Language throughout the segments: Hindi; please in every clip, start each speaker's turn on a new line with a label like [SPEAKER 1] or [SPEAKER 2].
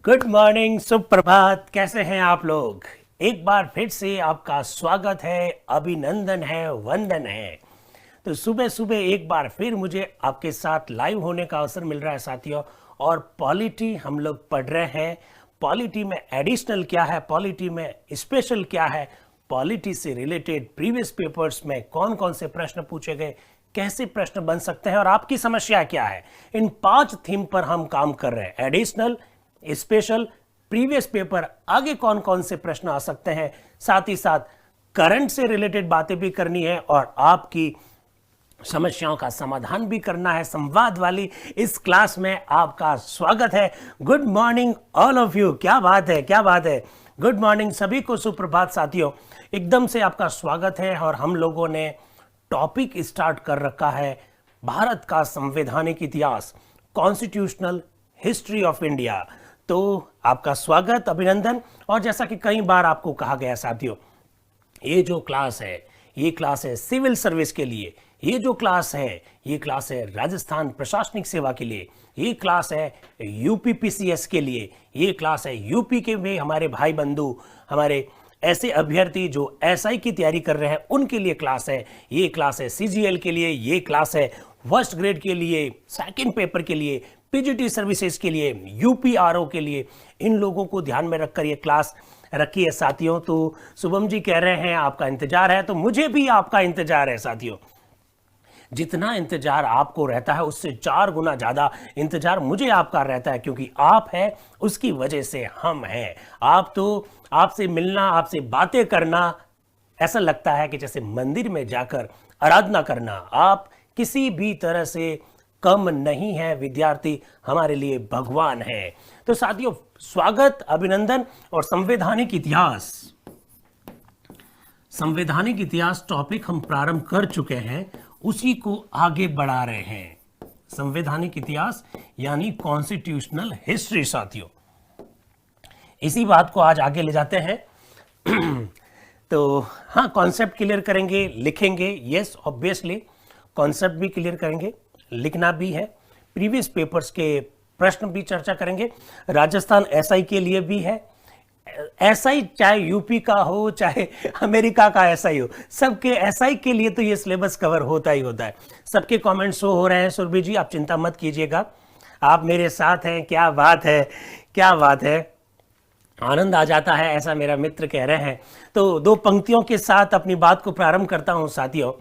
[SPEAKER 1] गुड मॉर्निंग, सुप्रभात। कैसे हैं आप लोग? एक बार फिर से आपका स्वागत है, अभिनंदन है, वंदन है। तो सुबह सुबह एक बार फिर मुझे आपके साथ लाइव होने का अवसर मिल रहा है साथियों। और पॉलिटी हम लोग पढ़ रहे हैं। पॉलिटी में एडिशनल क्या है, पॉलिटी में स्पेशल क्या है, पॉलिटी से रिलेटेड प्रीवियस पेपर्स में कौन कौन से प्रश्न पूछे गए, कैसे प्रश्न बन सकते हैं और आपकी समस्या क्या है, इन 5 थीम पर हम काम कर रहे हैं। एडिशनल, स्पेशल, प्रीवियस पेपर, आगे कौन कौन से प्रश्न आ सकते हैं, साथ ही साथ करंट से रिलेटेड बातें भी करनी है और आपकी समस्याओं का समाधान भी करना है। संवाद वाली इस क्लास में आपका स्वागत है। Good morning all of you. क्या बात है, क्या बात है। गुड मॉर्निंग सभी को, सुप्रभात साथियों। एकदम से आपका स्वागत है और हम लोगों ने टॉपिक स्टार्ट कर रखा है, भारत का संवैधानिक इतिहास, कॉन्स्टिट्यूशनल हिस्ट्री ऑफ इंडिया। तो आपका स्वागत, अभिनंदन। और जैसा कि कई बार आपको कहा गया साथियों, ये जो क्लास है, ये क्लास है सिविल सर्विस के लिए, ये जो क्लास है, ये क्लास है राजस्थान प्रशासनिक सेवा के लिए, ये क्लास है यूपी पीसीएस के लिए, ये क्लास है यूपी के में हमारे भाई बंधु, हमारे ऐसे अभ्यर्थी जो एसआई की तैयारी कर रहे हैं उनके लिए क्लास है, ये क्लास है सीजीएल के लिए, ये क्लास है फर्स्ट ग्रेड के लिए, सेकंड पेपर के लिए, पीजीटी सर्विसेज के लिए, यूपीआरओ के लिए। इन लोगों को ध्यान में रखकर ये क्लास रखी है साथियों। तो शुभम जी कह रहे हैं आपका इंतजार है, तो मुझे भी आपका इंतजार है साथियों। जितना इंतजार आपको रहता है उससे 4 गुना ज्यादा इंतजार मुझे आपका रहता है, क्योंकि आप हैं उसकी वजह से हम हैं। आप तो, आपसे मिलना, आपसे बातें करना ऐसा लगता है कि जैसे मंदिर में जाकर आराधना करना। आप किसी भी तरह से कम नहीं है विद्यार्थी, हमारे लिए भगवान है। तो साथियों स्वागत, अभिनंदन। और संवैधानिक इतिहास, संवैधानिक इतिहास टॉपिक हम प्रारंभ कर चुके हैं, उसी को आगे बढ़ा रहे हैं। संवैधानिक इतिहास यानी कॉन्स्टिट्यूशनल हिस्ट्री साथियों, इसी बात को आज आगे ले जाते हैं। तो हाँ, कॉन्सेप्ट क्लियर करेंगे, लिखेंगे, यस ऑब्वियसली कॉन्सेप्ट भी क्लियर करेंगे, लिखना भी है। प्रीवियस पेपर्स के प्रश्न भी चर्चा करेंगे। राजस्थान एसआई के लिए भी है। एसआई चाहे यूपी का हो चाहे अमेरिका का एसआई हो, सबके एसआई के लिए तो ये सिलेबस कवर होता ही होता है। सबके कमेंट्स शो हो रहे हैं सुरभि जी, आप चिंता मत कीजिएगा, आप मेरे साथ हैं। क्या बात है, क्या बात है, आनंद आ जाता है, ऐसा मेरा मित्र कह रहे हैं। तो 2 पंक्तियों के साथ अपनी बात को प्रारंभ करता हूं साथियों।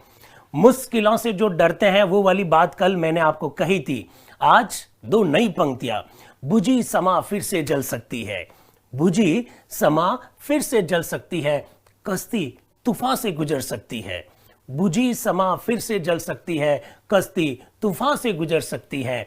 [SPEAKER 1] मुश्किलों से जो डरते हैं वो वाली बात कल मैंने आपको कही थी। आज 2 नई पंक्तियां। बुझी समा फिर से जल सकती है, बुझी समा फिर से जल सकती है, कश्ती तूफान से गुजर सकती है। बुझी समा फिर से जल सकती है, कश्ती तूफान से गुजर सकती है।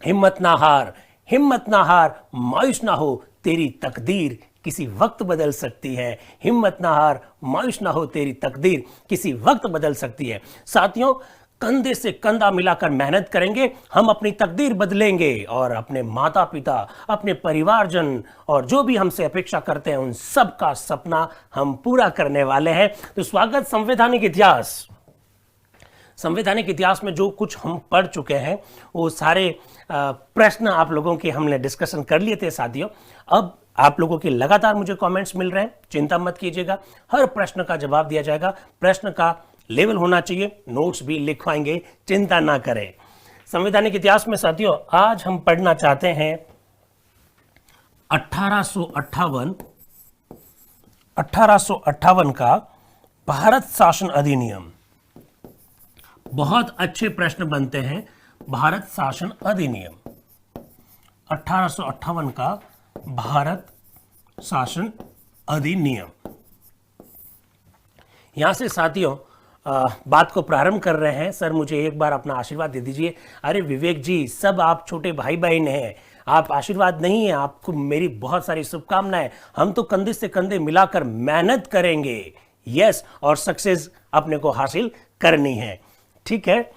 [SPEAKER 1] हिम्मत ना हार, हिम्मत ना हार, मायूस ना हो, तेरी तकदीर किसी वक्त बदल सकती है। हिम्मत ना हार, मायूस ना हो, तेरी तकदीर किसी वक्त बदल सकती है। साथियों कंधे से कंधा मिलाकर मेहनत करेंगे, हम अपनी तकदीर बदलेंगे और अपने माता पिता, अपने परिवारजन और जो भी हमसे अपेक्षा करते हैं उन सब का सपना हम पूरा करने वाले हैं। तो स्वागत। संवैधानिक इतिहास, संवैधानिक इतिहास में जो कुछ हम पढ़ चुके हैं वो सारे प्रश्न आप लोगों के हमने डिस्कशन कर लिए थे साथियों। अब आप लोगों के लगातार मुझे कमेंट्स मिल रहे हैं, चिंता मत कीजिएगा, हर प्रश्न का जवाब दिया जाएगा। प्रश्न का लेवल होना चाहिए, नोट्स भी लिखवाएंगे, चिंता ना करें। संवैधानिक इतिहास में साथियों आज हम पढ़ना चाहते हैं 1858 का भारत शासन अधिनियम। बहुत अच्छे प्रश्न बनते हैं। भारत शासन अधिनियम 1858 का भारत शासन अधिनियम। यहां से साथियों बात को प्रारंभ कर रहे हैं। सर मुझे एक बार अपना आशीर्वाद दे दीजिए। अरे विवेक जी, सब आप छोटे भाई बहन हैं, आप आशीर्वाद नहीं है, आपको मेरी बहुत सारी शुभकामनाएं। हम तो कंधे से कंधे मिलाकर मेहनत करेंगे, यस, और सक्सेस अपने को हासिल करनी है, ठीक है।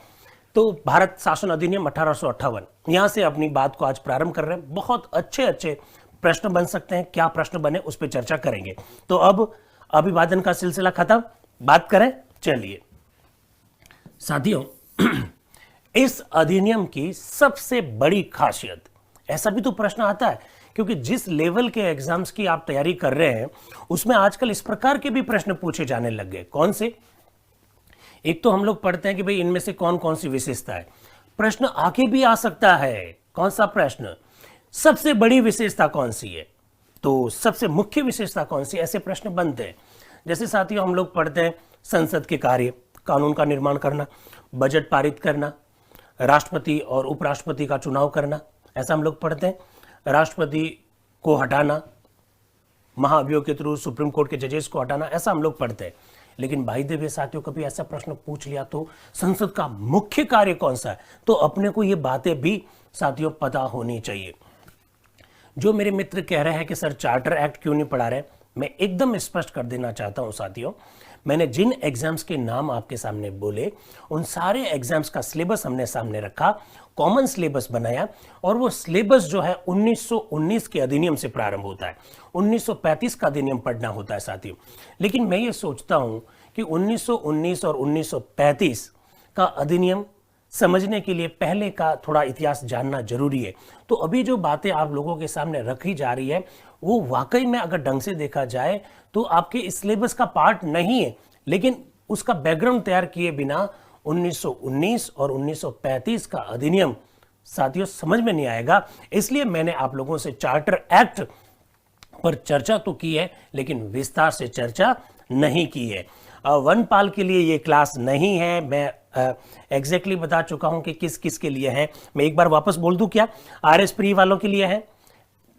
[SPEAKER 1] तो भारत शासन अधिनियम 1858, यहां से अपनी बात को आज प्रारंभ कर रहे हैं। बहुत अच्छे अच्छे प्रश्न बन सकते हैं, क्या प्रश्न बने उस पर चर्चा करेंगे। तो अब अभिवादन का सिलसिला खत्म, बात करें। चलिए साथियों, इस अधिनियम की सबसे बड़ी खासियत, ऐसा भी तो प्रश्न आता है क्योंकि जिस लेवल के एग्जाम्स की आप तैयारी कर रहे हैं उसमें आजकल इस प्रकार के भी प्रश्न पूछे जाने लग गए। कौन से? एक तो हम लोग पढ़ते हैं कि भाई इनमें से कौन कौन सी विशेषता है, प्रश्न आके भी आ सकता है। कौन सा प्रश्न? सबसे बड़ी विशेषता कौन सी है, तो सबसे मुख्य विशेषता कौन सी, ऐसे प्रश्न बनते हैं। जैसे साथियों हम लोग पढ़ते हैं संसद के कार्य, कानून का निर्माण करना, बजट पारित करना, राष्ट्रपति और उपराष्ट्रपति का चुनाव करना, ऐसा हम लोग पढ़ते हैं। राष्ट्रपति को हटाना, महाभियोग के थ्रू सुप्रीम कोर्ट के जजेस को हटाना, ऐसा हम लोग पढ़ते हैं। लेकिन भाई देव साथियों कभी ऐसा प्रश्न पूछ लिया तो संसद का मुख्य कार्य कौन सा है, तो अपने को ये बातें भी साथियों पता होनी चाहिए। जो मेरे मित्र कह रहे हैं कि सर चार्टर एक्ट क्यों नहीं पढ़ा रहे, मैं एकदम स्पष्ट कर देना चाहता हूं साथियों, मैंने जिन एग्जाम्स के नाम आपके सामने बोले उन सारे एग्जाम्स का सिलेबस हमने सामने रखा, कॉमन सिलेबस बनाया, और वो सिलेबस जो है 1919 के अधिनियम से प्रारंभ होता है। 1935 का अधिनियम पढ़ना होता है साथियों। लेकिन मैं ये सोचता हूं कि 1919 और 1935 का अधिनियम समझने के लिए पहले का थोड़ा इतिहास जानना जरूरी है। तो अभी जो बातें आप लोगों के सामने रखी जा रही है वो वाकई में अगर ढंग से देखा जाए तो आपके इस सिलेबस का पार्ट नहीं है, लेकिन उसका बैकग्राउंड तैयार किए बिना 1919 और 1935 का अधिनियम साथियों समझ में नहीं आएगा। इसलिए मैंने आप लोगों से चार्टर एक्ट पर चर्चा तो की है लेकिन विस्तार से चर्चा नहीं की है। वनपाल के लिए ये क्लास नहीं है, मैं एग्जैक्टली बता चुका हूं कि किस किस के लिए है। मैं एक बार वापस बोल दूं क्या? आरएस प्री वालों के लिए है,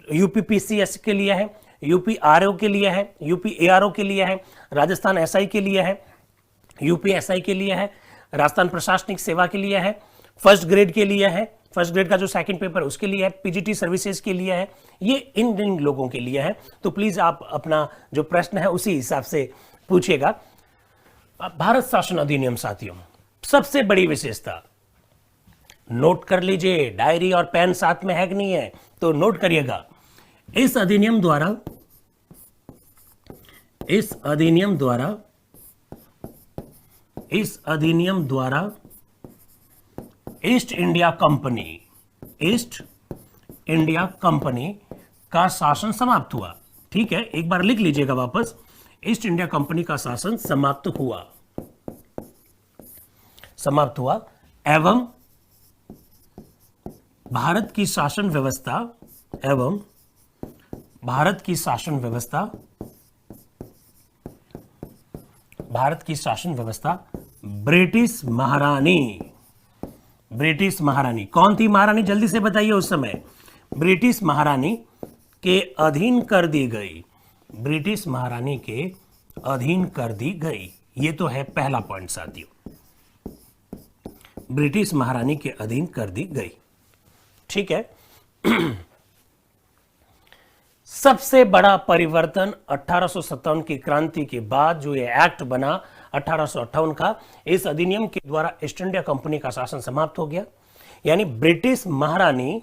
[SPEAKER 1] यूपीपीसीएस के लिए है, यूपी आरओ के लिए है, यूपी एआरओ के लिए है, राजस्थान एसआई के लिए है, यूपी एसआई के लिए है, राजस्थान प्रशासनिक सेवा के लिए है, फर्स्ट ग्रेड के लिए है, फर्स्ट ग्रेड का जो सेकंड पेपर उसके लिए है, पीजीटी सर्विसेज के लिए है, ये इन लोगों के लिए है। तो प्लीज आप अपना जो प्रश्न है उसी हिसाब से पूछिएगा। भारत शासन अधिनियम साथियों सबसे बड़ी विशेषता, नोट कर लीजिए, डायरी और पेन साथ में है कि नहीं है तो नोट करिएगा। इस अधिनियम द्वारा ईस्ट इंडिया कंपनी का शासन समाप्त हुआ। ठीक है, एक बार लिख लीजिएगा वापस, ईस्ट इंडिया कंपनी का शासन समाप्त हुआ एवं भारत की शासन व्यवस्था ब्रिटिश महारानी कौन थी? महारानी जल्दी से बताइए। उस समय ब्रिटिश महारानी के अधीन कर दी गई। ये तो है पहला पॉइंट साथियों, ब्रिटिश महारानी के अधीन कर दी गई। ठीक है। सबसे बड़ा परिवर्तन 1857 की क्रांति के बाद जो ये एक्ट बना 1858 का, इस अधिनियम के द्वारा ईस्ट इंडिया कंपनी का शासन समाप्त हो गया। यानी ब्रिटिश महारानी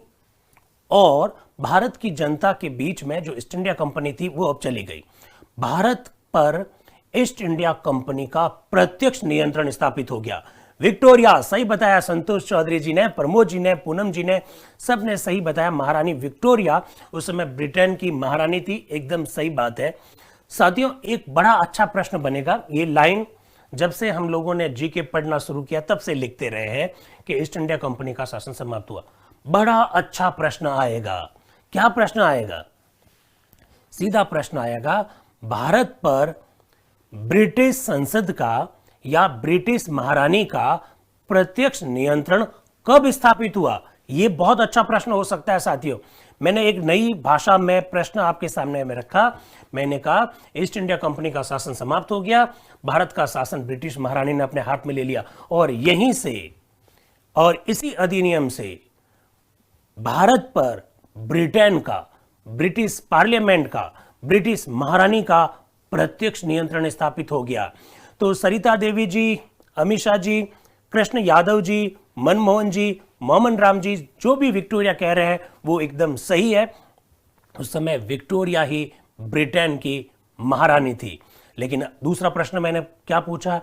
[SPEAKER 1] और भारत की जनता के बीच में जो ईस्ट इंडिया कंपनी थी वो अब चली गई। भारत पर ईस्ट इंडिया कंपनी का प्रत्यक्ष नियंत्रण स्थापित हो गया। विक्टोरिया, सही बताया संतोष चौधरी जी ने, प्रमोद जी ने, पूनम जी ने, सब ने सही बताया। महारानी विक्टोरिया उस समय ब्रिटेन की महारानी थी, एकदम सही बात है साथियों। एक बड़ा अच्छा प्रश्न बनेगा, ये लाइन जब से हम लोगों ने जीके पढ़ना शुरू किया तब से लिखते रहे हैं कि ईस्ट इंडिया कंपनी का शासन समाप्त हुआ। बड़ा अच्छा प्रश्न आएगा। क्या प्रश्न आएगा? सीधा प्रश्न आएगा, भारत पर ब्रिटिश संसद का या ब्रिटिश महारानी का प्रत्यक्ष नियंत्रण कब स्थापित हुआ? यह बहुत अच्छा प्रश्न हो सकता है साथियों। मैंने एक नई भाषा में प्रश्न आपके सामने में रखा। मैंने कहा ईस्ट इंडिया कंपनी का शासन समाप्त हो गया, भारत का शासन ब्रिटिश महारानी ने अपने हाथ में ले लिया, और यहीं से और इसी अधिनियम से भारत पर ब्रिटेन का, ब्रिटिश पार्लियामेंट का, ब्रिटिश महारानी का प्रत्यक्ष नियंत्रण स्थापित हो गया। तो सरिता देवी जी, अमीषा जी, कृष्ण यादव जी, मनमोहन जी, मोहन राम जी, जो भी विक्टोरिया कह रहे हैं वो एकदम सही है। उस समय विक्टोरिया ही ब्रिटेन की महारानी थी। लेकिन दूसरा प्रश्न मैंने क्या पूछा?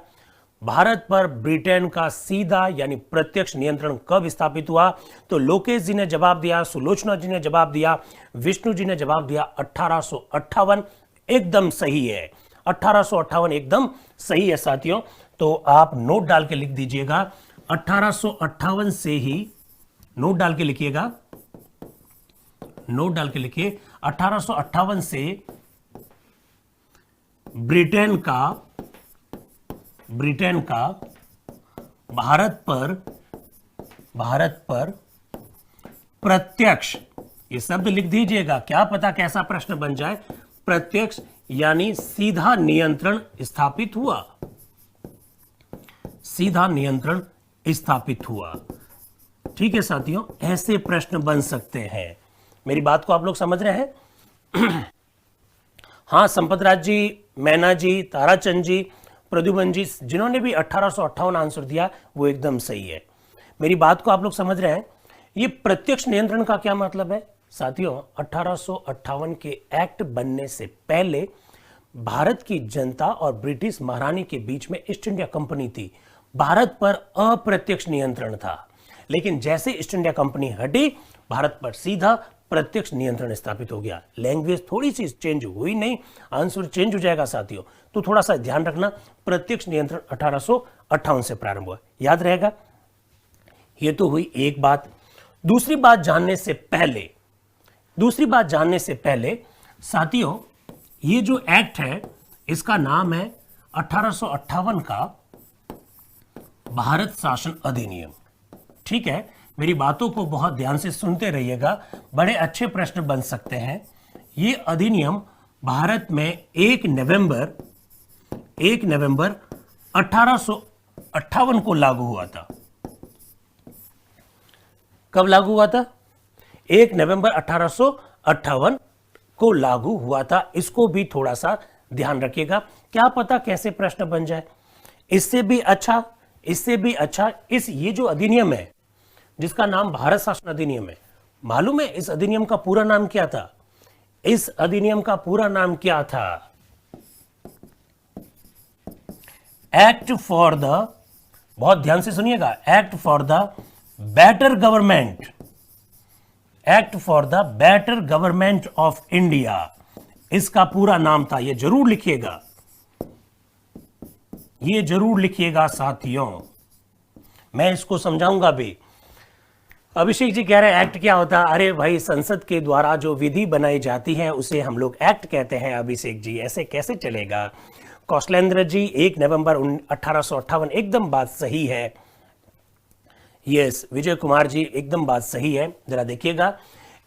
[SPEAKER 1] भारत पर ब्रिटेन का सीधा यानी प्रत्यक्ष नियंत्रण कब स्थापित हुआ? तो लोकेश जी ने जवाब दिया, सुलोचना जी ने जवाब दिया, विष्णु जी ने जवाब दिया 1858 एकदम सही है। 1858 एकदम सही है साथियों। तो आप नोट डाल के लिख दीजिएगा 1858 से ही, नोट डाल के लिखिएगा, नोट डाल के लिखिए 1858 से ब्रिटेन का भारत पर प्रत्यक्ष, ये शब्द लिख दीजिएगा, क्या पता कैसा प्रश्न बन जाए, प्रत्यक्ष यानी सीधा नियंत्रण स्थापित हुआ, सीधा नियंत्रण स्थापित हुआ। ठीक है साथियों, ऐसे प्रश्न बन सकते हैं। मेरी बात को आप लोग समझ रहे हैं? हाँ, संपत राज जी, मैना जी, ताराचंद जी, प्रद्युमन जी, जिन्होंने भी 1858 आंसर दिया वो एकदम सही है। मेरी बात को आप लोग समझ रहे हैं? ये प्रत्यक्ष नियंत्रण का क्या मतलब है साथियों? 1858 के एक्ट बनने से पहले भारत की जनता और ब्रिटिश महारानी के बीच में ईस्ट इंडिया कंपनी थी। भारत पर अप्रत्यक्ष नियंत्रण था, लेकिन जैसे ईस्ट इंडिया कंपनी हटी, भारत पर सीधा प्रत्यक्ष नियंत्रण स्थापित हो गया। लैंग्वेज थोड़ी सी चेंज हुई नहीं, आंसर चेंज हो जाएगा साथियों, तो थोड़ा सा ध्यान रखना। प्रत्यक्ष नियंत्रण 1858 से प्रारंभ हुआ, याद रहेगा। ये तो हुई एक बात। दूसरी बात जानने से पहले साथियों, ये जो एक्ट है इसका नाम है 1858 का भारत शासन अधिनियम। ठीक है, मेरी बातों को बहुत ध्यान से सुनते रहिएगा, बड़े अच्छे प्रश्न बन सकते हैं। ये अधिनियम भारत में 1 नवंबर 1858 को लागू हुआ था। कब लागू हुआ था? 1 नवंबर 1858 को लागू हुआ था। इसको भी थोड़ा सा ध्यान रखिएगा, क्या पता कैसे प्रश्न बन जाए। इससे भी अच्छा ये जो अधिनियम है जिसका नाम भारत शासन अधिनियम है, मालूम है इस अधिनियम का पूरा नाम क्या था? इस अधिनियम का पूरा नाम क्या था? एक्ट फॉर द, बहुत ध्यान से सुनिएगा, act for the better government, act for the better government of India, इसका पूरा नाम था। ये जरूर लिखिएगा, ये जरूर लिखिएगा साथियों, मैं इसको समझाऊंगा भी। अभिषेक जी कह रहे हैं एक्ट क्या होता है? अरे भाई, संसद के द्वारा जो विधि बनाई जाती है उसे हम लोग एक्ट कहते हैं। अभिषेक जी ऐसे कैसे चलेगा? कौशलेंद्र जी 1 नवंबर 1858 एकदम बात सही है। यस, विजय कुमार जी एकदम बात सही है। जरा देखिएगा,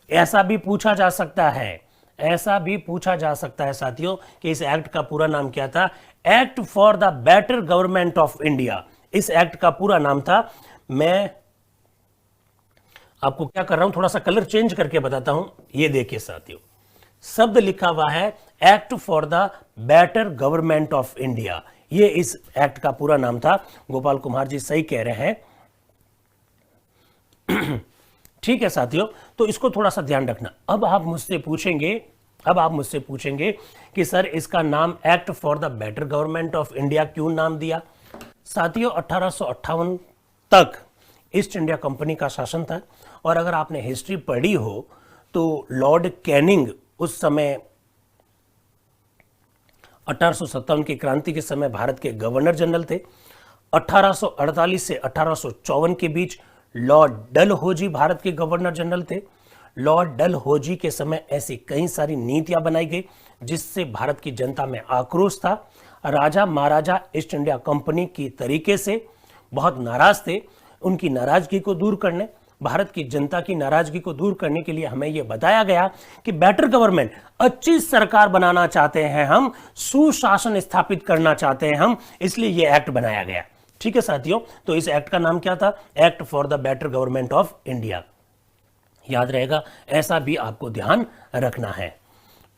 [SPEAKER 1] ऐसा भी पूछा जा सकता है, ऐसा भी पूछा जा सकता है साथियों कि इस एक्ट का पूरा नाम क्या था? Act for the better government of India, इस एक्ट का पूरा नाम था। मैं आपको क्या कर रहा हूं, थोड़ा सा कलर चेंज करके बताता हूं। ये देखिए साथियों, शब्द लिखा हुआ है act for the better government of India, ये इस एक्ट का पूरा नाम था। गोपाल कुमार जी सही कह रहे हैं। ठीक है साथियों, तो इसको थोड़ा सा ध्यान रखना। अब आप मुझसे पूछेंगे कि सर इसका नाम act for the better government of India क्यों नाम दिया? साथियों 1858 तक ईस्ट इंडिया कंपनी का शासन था, और अगर आपने हिस्ट्री पढ़ी हो तो लॉर्ड कैनिंग उस समय 1857 की क्रांति के समय भारत के गवर्नर जनरल थे। 1848 से 1854 के बीच लॉर्ड डलहौजी भारत के गवर्नर जनरल थे। लॉर्ड डलहौजी के समय ऐसी कई सारी नीतियां बनाई गई जिससे भारत की जनता में आक्रोश था। राजा महाराजा ईस्ट इंडिया कंपनी की तरीके से बहुत नाराज थे। उनकी नाराजगी को दूर करने, भारत की जनता की नाराजगी को दूर करने के लिए हमें यह बताया गया कि बेटर गवर्नमेंट, अच्छी सरकार बनाना चाहते हैं हम, सुशासन स्थापित करना चाहते हैं हम, इसलिए यह एक्ट बनाया गया। ठीक है साथियों, तो इस एक्ट का नाम क्या था? Act for the better government of India. याद रहेगा, ऐसा भी आपको ध्यान रखना है।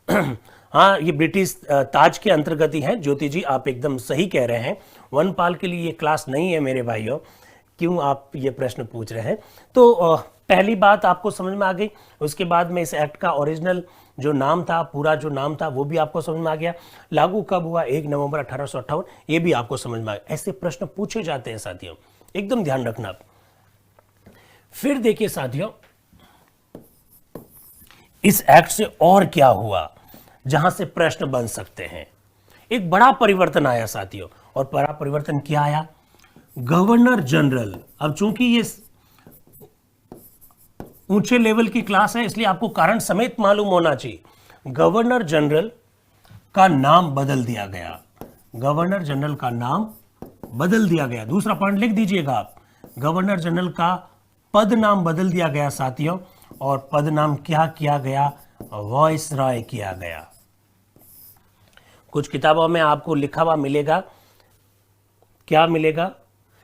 [SPEAKER 1] हाँ, ये ब्रिटिश ताज के अंतर्गत ही है। ज्योति जी आप एकदम सही कह रहे हैं। वनपाल के लिए ये क्लास नहीं है मेरे भाइयों। क्यों आप ये प्रश्न पूछ रहे हैं। तो पहली बात आपको समझ में आ गई। उसके बाद में इस एक्ट का ओरिजिनल जो नाम था, पूरा जो नाम था, वो भी आपको समझ में आ गया। लागू कब हुआ, 1 नवंबर 1858, ये भी आपको समझ में आ गया। ऐसे प्रश्न पूछे जाते हैं साथियों, एकदम ध्यान रखना। फिर देखिए साथियों, इस एक्ट से और क्या हुआ जहां से प्रश्न बन सकते हैं। एक बड़ा परिवर्तन आया साथियों, और बड़ा परिवर्तन क्या आया, गवर्नर जनरल। अब चूंकि ये ऊंचे लेवल की क्लास है, इसलिए आपको कारण समेत मालूम होना चाहिए। गवर्नर जनरल का नाम बदल दिया गया, गवर्नर जनरल का नाम बदल दिया गया। दूसरा पॉइंट लिख दीजिएगा आप, गवर्नर जनरल का पद नाम बदल दिया गया साथियों, और पद नाम क्या किया गया, वायसराय किया गया। कुछ किताबों में आपको लिखा हुआ मिलेगा, क्या मिलेगा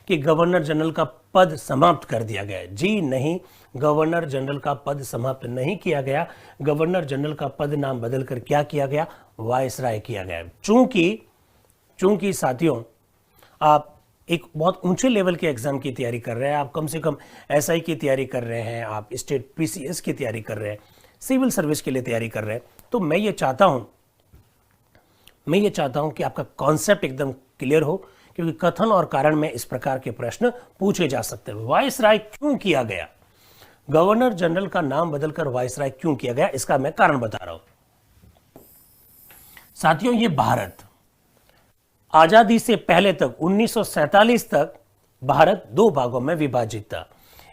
[SPEAKER 1] कि गवर्नर जनरल का पद समाप्त कर दिया गया। जी नहीं, गवर्नर जनरल का पद समाप्त नहीं किया गया। गवर्नर जनरल का पद नाम बदलकर क्या किया गया, वायसराय किया गया। चूंकि साथियों आप एक बहुत ऊंचे लेवल के एग्जाम की तैयारी कर रहे हैं, आप कम से कम एसआई की तैयारी कर रहे हैं, आप स्टेट पीसीएस की तैयारी कर रहे हैं, सिविल सर्विस के लिए तैयारी कर रहे हैं, तो मैं ये चाहता हूं कि आपका कॉन्सेप्ट एकदम क्लियर हो, क्योंकि कथन और कारण में इस प्रकार के प्रश्न पूछे जा सकते हैं। वायसराय क्यों किया गया, गवर्नर जनरल का नाम बदलकर वायसराय क्यों किया गया, इसका मैं कारण बता रहा हूं साथियों। ये भारत आजादी से पहले तक 1947 तक भारत दो भागों में विभाजित था।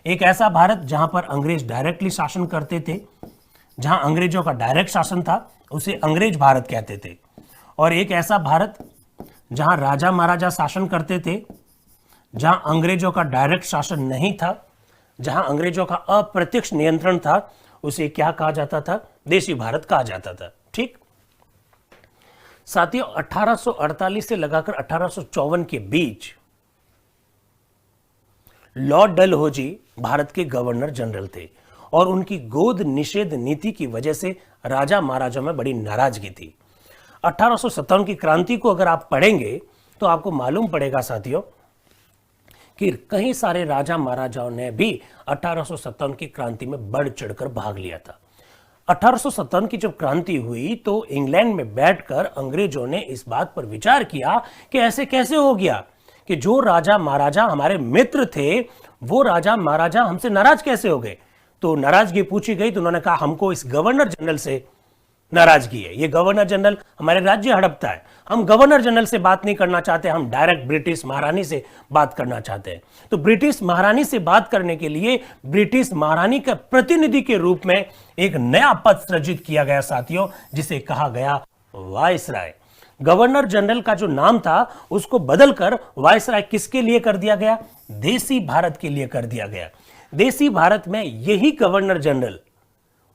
[SPEAKER 1] एक ऐसा भारत जहां पर अंग्रेज डायरेक्टली शासन करते थे, जहां अंग्रेजों का डायरेक्ट शासन था, उसे अंग्रेज भारत कहते थे। और एक ऐसा भारत जहां राजा महाराजा शासन करते थे, जहां अंग्रेजों का डायरेक्ट शासन नहीं था, जहां अंग्रेजों का अप्रत्यक्ष नियंत्रण था, उसे क्या कहा जाता था, देशी भारत कहा जाता था। ठीक साथियों, 1848 से लगाकर 1854 के बीच लॉर्ड डलहौजी भारत के गवर्नर जनरल थे, और उनकी गोद निषेध नीति की वजह से राजा महाराजा में बड़ी नाराजगी थी। 1857 की क्रांति को अगर आप पढ़ेंगे तो आपको मालूम पड़ेगा साथियों कि कई सारे राजा महाराजाओं ने भी 1857 की क्रांति में बढ़ चढ़कर भाग लिया था। 1857 की जब क्रांति हुई तो इंग्लैंड में बैठकर अंग्रेजों ने इस बात पर विचार किया कि ऐसे कैसे हो गया कि जो राजा महाराजा हमारे मित्र थे, वो राजा महाराजा हमसे नाराज कैसे हो गए। तो नाराजगी पूछी गई तो उन्होंने कहा हमको इस गवर्नर जनरल से नाराजगी है, ये गवर्नर जनरल हमारे राज्य हड़पता है, हम गवर्नर जनरल से बात नहीं करना चाहते, हम डायरेक्ट ब्रिटिश महारानी से बात करना चाहते हैं। तो ब्रिटिश महारानी से बात करने के लिए ब्रिटिश महारानी के प्रतिनिधि के रूप में एक नया पद सृजित किया गया साथियों, जिसे कहा गया वायसराय। गवर्नर जनरल का जो नाम था उसको बदलकर वायसराय किसके लिए कर दिया गया, देसी भारत के लिए कर दिया गया। देसी भारत में यही गवर्नर जनरल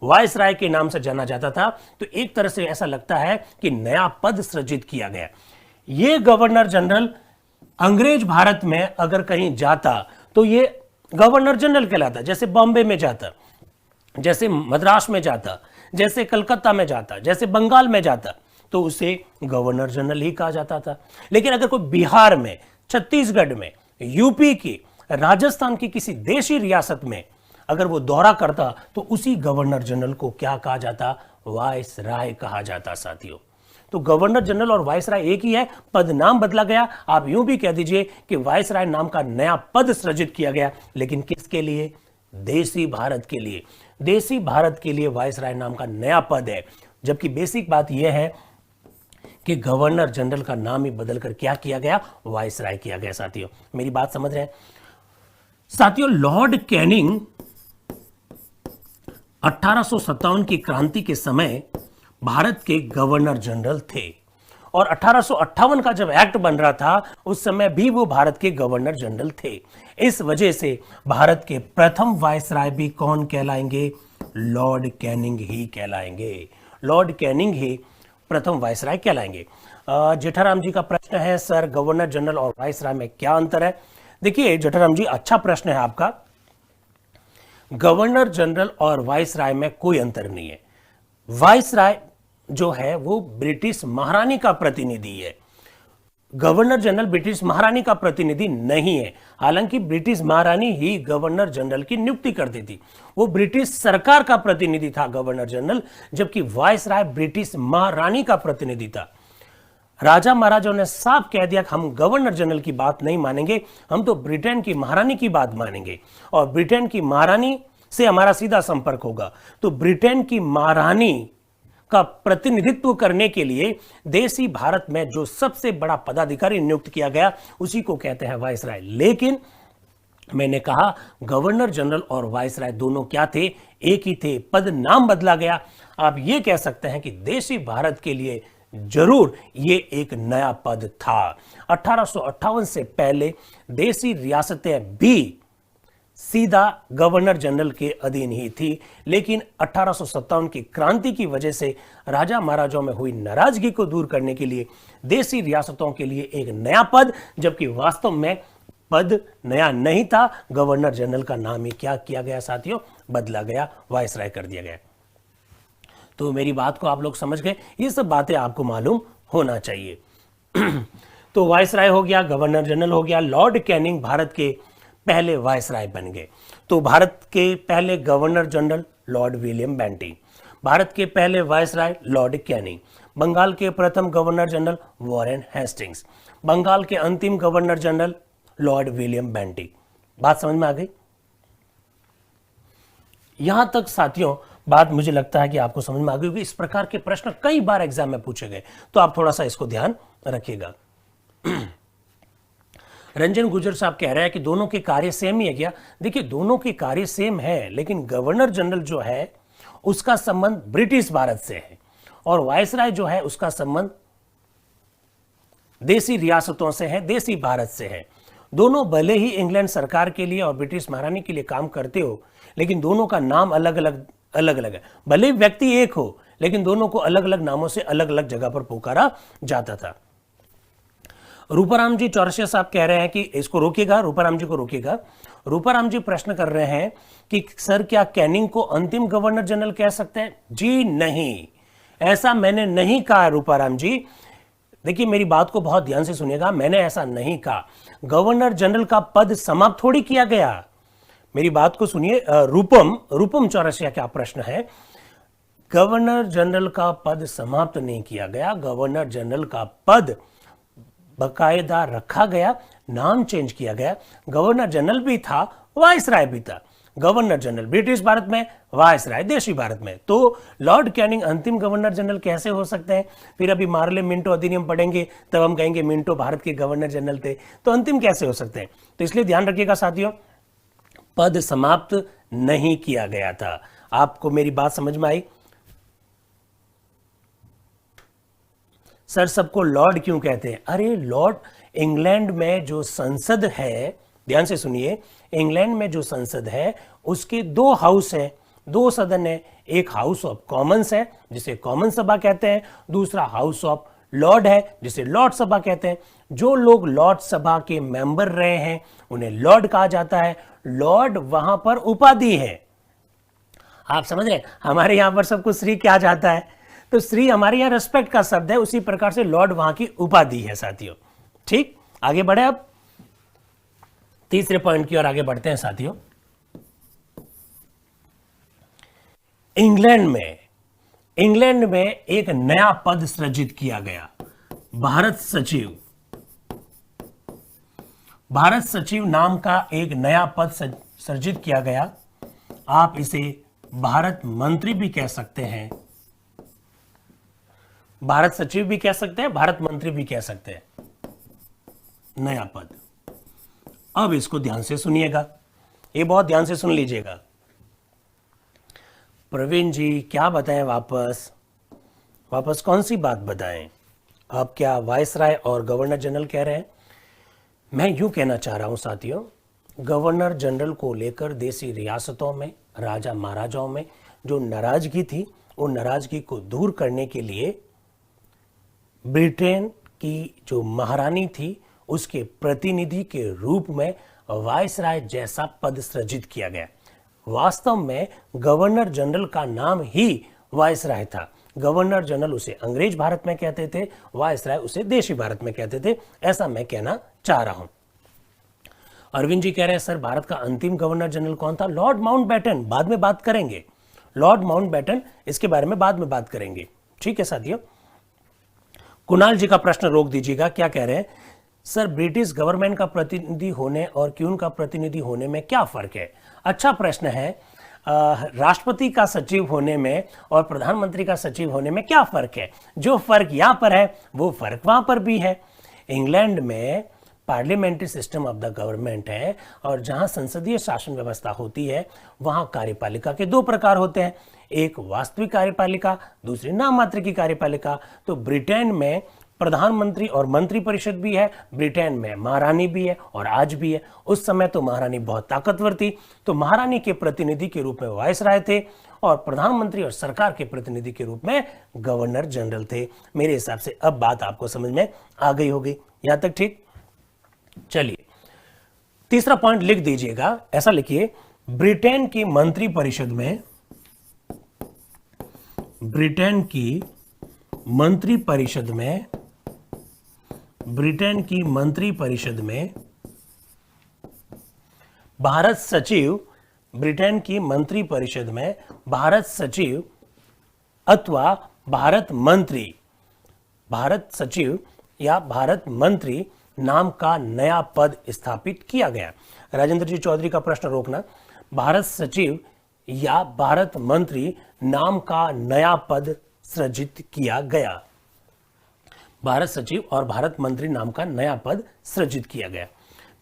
[SPEAKER 1] वायसराय के नाम से जाना जाता था। तो एक तरह से ऐसा लगता है कि नया पद सृजित किया गया। यह गवर्नर जनरल अंग्रेज भारत में अगर कहीं जाता तो यह गवर्नर जनरल कहलाता, जैसे बॉम्बे में जाता, जैसे मद्रास में जाता, जैसे कलकत्ता में जाता, जैसे बंगाल में जाता, तो उसे गवर्नर जनरल ही कहा जाता था। लेकिन अगर कोई बिहार में, छत्तीसगढ़ में, यूपी की, राजस्थान की किसी देशी रियासत में अगर वो दौरा करता तो उसी गवर्नर जनरल को क्या कहा जाता, वायसराय कहा जाता साथियों। तो गवर्नर जनरल और वायसराय एक ही है, पद नाम बदला गया। आप यूं भी कह दीजिए कि वायसराय नाम का नया पद सृजित किया गया, लेकिन किसके लिए, देसी भारत के लिए। देसी भारत के लिए वायसराय नाम का नया पद है। जबकि बेसिक बात यह है कि गवर्नर जनरल का नाम ही बदलकर क्या किया गया, वायसराय किया गया साथियों। मेरी बात समझ रहे हैं साथियों। लॉर्ड कैनिंग 1857 की क्रांति के समय भारत के गवर्नर जनरल थे, और 1858 का जब एक्ट बन रहा था उस समय भी वो भारत के गवर्नर जनरल थे। इस वजह से भारत के प्रथम वायसराय भी कौन कहलाएंगे, लॉर्ड कैनिंग ही कहलाएंगे। लॉर्ड कैनिंग ही प्रथम वायसराय कहलाएंगे। जेठाराम जी का प्रश्न है, सर गवर्नर जनरल और वायसराय में क्या अंतर है। देखिए जेठाराम जी, अच्छा प्रश्न है आपका। गवर्नर जनरल और वायसराय में कोई अंतर नहीं है। वायसराय जो है वो ब्रिटिश महारानी का प्रतिनिधि है। गवर्नर जनरल ब्रिटिश महारानी का प्रतिनिधि नहीं है। हालांकि ब्रिटिश महारानी ही गवर्नर जनरल की नियुक्ति करती थी, वो ब्रिटिश सरकार का प्रतिनिधि था गवर्नर जनरल, जबकि वायसराय ब्रिटिश महारानी का प्रतिनिधि था। राजा महाराजाओं ने साफ कह दिया कि हम गवर्नर जनरल की बात नहीं मानेंगे, हम तो ब्रिटेन की महारानी की बात मानेंगे और ब्रिटेन की महारानी से हमारा सीधा संपर्क होगा। तो ब्रिटेन की महारानी का प्रतिनिधित्व करने के लिए देसी भारत में जो सबसे बड़ा पदाधिकारी नियुक्त किया गया उसी को कहते हैं वायसराय। लेकिन मैंने कहा गवर्नर जनरल और वायसराय दोनों क्या थे, एक ही थे, पद नाम बदला गया। आप ये कह सकते हैं कि देसी भारत के लिए जरूर ये एक नया पद था। 1858 से पहले देसी रियासतें भी सीधा गवर्नर जनरल के अधीन ही थी, लेकिन 1857 की क्रांति की वजह से राजा महाराजाओं में हुई नाराजगी को दूर करने के लिए देसी रियासतों के लिए एक नया पद, जबकि वास्तव में पद नया नहीं था, गवर्नर जनरल का नाम ही क्या किया गया साथियों, बदला गया, वायसराय कर दिया गया। तो मेरी बात को आप लोग समझ गए, ये सब बातें आपको मालूम होना चाहिए। तो वायसराय हो गया, गवर्नर जनरल हो गया। लॉर्ड कैनिंग भारत के पहले वायसराय बन गए। तो भारत के पहले governor general lord William Bentinck, Bharat के पहले वायसराय लॉर्ड कैनिंग, बंगाल के प्रथम governor general Warren Hastings, Bengal के अंतिम governor general lord William Bentinck. बात समझ में आ गई? यहां तक साथियों बात मुझे लगता है कि आपको समझ में आ गई होगी। इस प्रकार के प्रश्न कई बार एग्जाम में पूछे गए, तो आप थोड़ा सा इसको ध्यान रखिएगा। रंजन गुर्जर साहब कह रहे हैं कि दोनों के कार्य सेम ही है क्या? देखिए, दोनों के कार्य सेम है, लेकिन गवर्नर जनरल जो है उसका संबंध ब्रिटिश भारत से है और वायसराय जो है उसका संबंध देसी रियासतों से है, देसी भारत से है। दोनों भले ही इंग्लैंड सरकार के लिए और ब्रिटिश महारानी के लिए काम करते हो, लेकिन दोनों का नाम अलग अलग है। भले ही व्यक्ति एक हो, लेकिन दोनों को अलग अलग नामों से अलग अलग जगह पर पुकारा जाता था। रूपाराम जी चौरसिया साहब कह रहे हैं कि इसको रोकिएगा, रूपाराम जी को रोकिएगा। रूपाराम जी प्रश्न कर रहे हैं कि सर क्या कैनिंग को अंतिम गवर्नर जनरल कह सकते हैं? जी नहीं, ऐसा मैंने नहीं कहा रूपाराम जी। देखिए, मेरी बात को बहुत ध्यान से सुनिएगा, मैंने ऐसा नहीं कहा। गवर्नर जनरल का पद समाप्त थोड़ी किया गया। मेरी बात को सुनिए। रूपम चौरसिया क्या प्रश्न है? गवर्नर जनरल का पद समाप्त नहीं किया गया, गवर्नर जनरल का पद बकायदा रखा गया, नाम चेंज किया गया। गवर्नर जनरल भी था, वायसराय भी था। गवर्नर जनरल ब्रिटिश भारत में, वायसराय देशी भारत में। तो लॉर्ड कैनिंग अंतिम गवर्नर जनरल कैसे हो सकते हैं? फिर अभी मार्ले मिंटो अधिनियम पढ़ेंगे तब हम कहेंगे मिंटो भारत के गवर्नर जनरल थे, तो अंतिम कैसे हो सकते हैं? तो इसलिए ध्यान रखिएगा साथियों, पद समाप्त नहीं किया गया था। आपको मेरी बात समझ में आई? सर सबको लॉर्ड क्यों कहते हैं? अरे लॉर्ड, इंग्लैंड में जो संसद है, ध्यान से सुनिए, इंग्लैंड में जो संसद है उसके दो हाउस हैं, दो सदन है। एक हाउस ऑफ कॉमन्स है जिसे कॉमन सभा कहते हैं, दूसरा हाउस ऑफ लॉर्ड है जिसे लॉर्ड सभा कहते हैं। जो लोग लॉर्ड सभा के मेंबर रहे हैं उन्हें लॉर्ड कहा जाता है। लॉर्ड वहां पर उपाधि है। आप समझ रहे हैं? हमारे यहां पर सबको श्री क्या जाता है, तो श्री हमारे यहां रेस्पेक्ट का शब्द है, उसी प्रकार से लॉर्ड वहां की उपाधि है साथियों। ठीक, आगे बढ़े। अब तीसरे पॉइंट की ओर आगे बढ़ते हैं साथियों। इंग्लैंड में एक नया पद सृजित किया गया, भारत सचिव। भारत सचिव नाम का एक नया पद सृजित किया गया। आप इसे भारत मंत्री भी कह सकते हैं, भारत सचिव भी कह सकते हैं, भारत मंत्री भी कह सकते हैं। नया पद। अब इसको ध्यान से सुनिएगा, ये बहुत ध्यान से सुन लीजिएगा। प्रवीण जी क्या बताएं? वापस कौन सी बात बताएं? आप क्या वायसराय और गवर्नर जनरल कह रहे हैं? मैं यूं कहना चाह रहा हूं साथियों, गवर्नर जनरल को लेकर देसी रियासतों में, राजा महाराजाओं में जो नाराजगी थी, उन नाराजगी को दूर करने के लिए ब्रिटेन की जो महारानी थी उसके प्रतिनिधि के रूप में वायसराय जैसा पद सृजित किया गया। वास्तव में गवर्नर जनरल का नाम ही वायसराय था। गवर्नर जनरल उसे अंग्रेज भारत में कहते थे, वायसराय उसे देशी भारत में कहते थे, ऐसा मैं कहना चाह रहा हूं। अरविंद जी कह रहे हैं सर भारत का अंतिम गवर्नर जनरल कौन था? Lord Mountbatten. बाद में बात करेंगे, लॉर्ड माउंटबेटन, इसके बारे में बाद में बात करेंगे। ठीक है साथियों। कुणाल जी का प्रश्न रोक दीजिएगा, क्या कह रहे हैं? सर ब्रिटिश गवर्नमेंट का प्रतिनिधि होने और क्यून का प्रतिनिधि होने में क्या फर्क है? अच्छा प्रश्न है। राष्ट्रपति का सचिव होने में और प्रधानमंत्री का सचिव होने में क्या फर्क है? जो फर्क यहां पर है वो फर्क वहां पर भी है। इंग्लैंड में parliamentary system of the government है और जहां संसदीय शासन व्यवस्था होती है वहां कार्यपालिका के दो प्रकार होते हैं, एक वास्तविक कार्यपालिका, दूसरी नाम मात्र की कार्यपालिका। तो ब्रिटेन में प्रधानमंत्री और मंत्री परिषद भी है, ब्रिटेन में महारानी भी है और आज भी है। उस समय तो महारानी बहुत ताकतवर थी, तो महारानी के प्रतिनिधि के रूप में वायसराय थे और प्रधानमंत्री और सरकार के प्रतिनिधि के रूप में गवर्नर जनरल थे। मेरे हिसाब से अब बात आपको समझ में आ गई होगी, यहां तक ठीक? चलिए तीसरा पॉइंट लिख दीजिएगा, ऐसा लिखिए, ब्रिटेन की मंत्री परिषद में, ब्रिटेन की मंत्री परिषद में, ब्रिटेन की मंत्री परिषद में भारत सचिव, ब्रिटेन की मंत्री परिषद में भारत सचिव अथवा भारत मंत्री, भारत सचिव या भारत मंत्री नाम का नया पद स्थापित किया गया। राजेंद्र जी चौधरी का प्रश्न रोकना, भारत सचिव या भारत मंत्री नाम का नया पद सृजित किया गया। भारत सचिव और भारत मंत्री नाम का नया पद सृजित किया गया।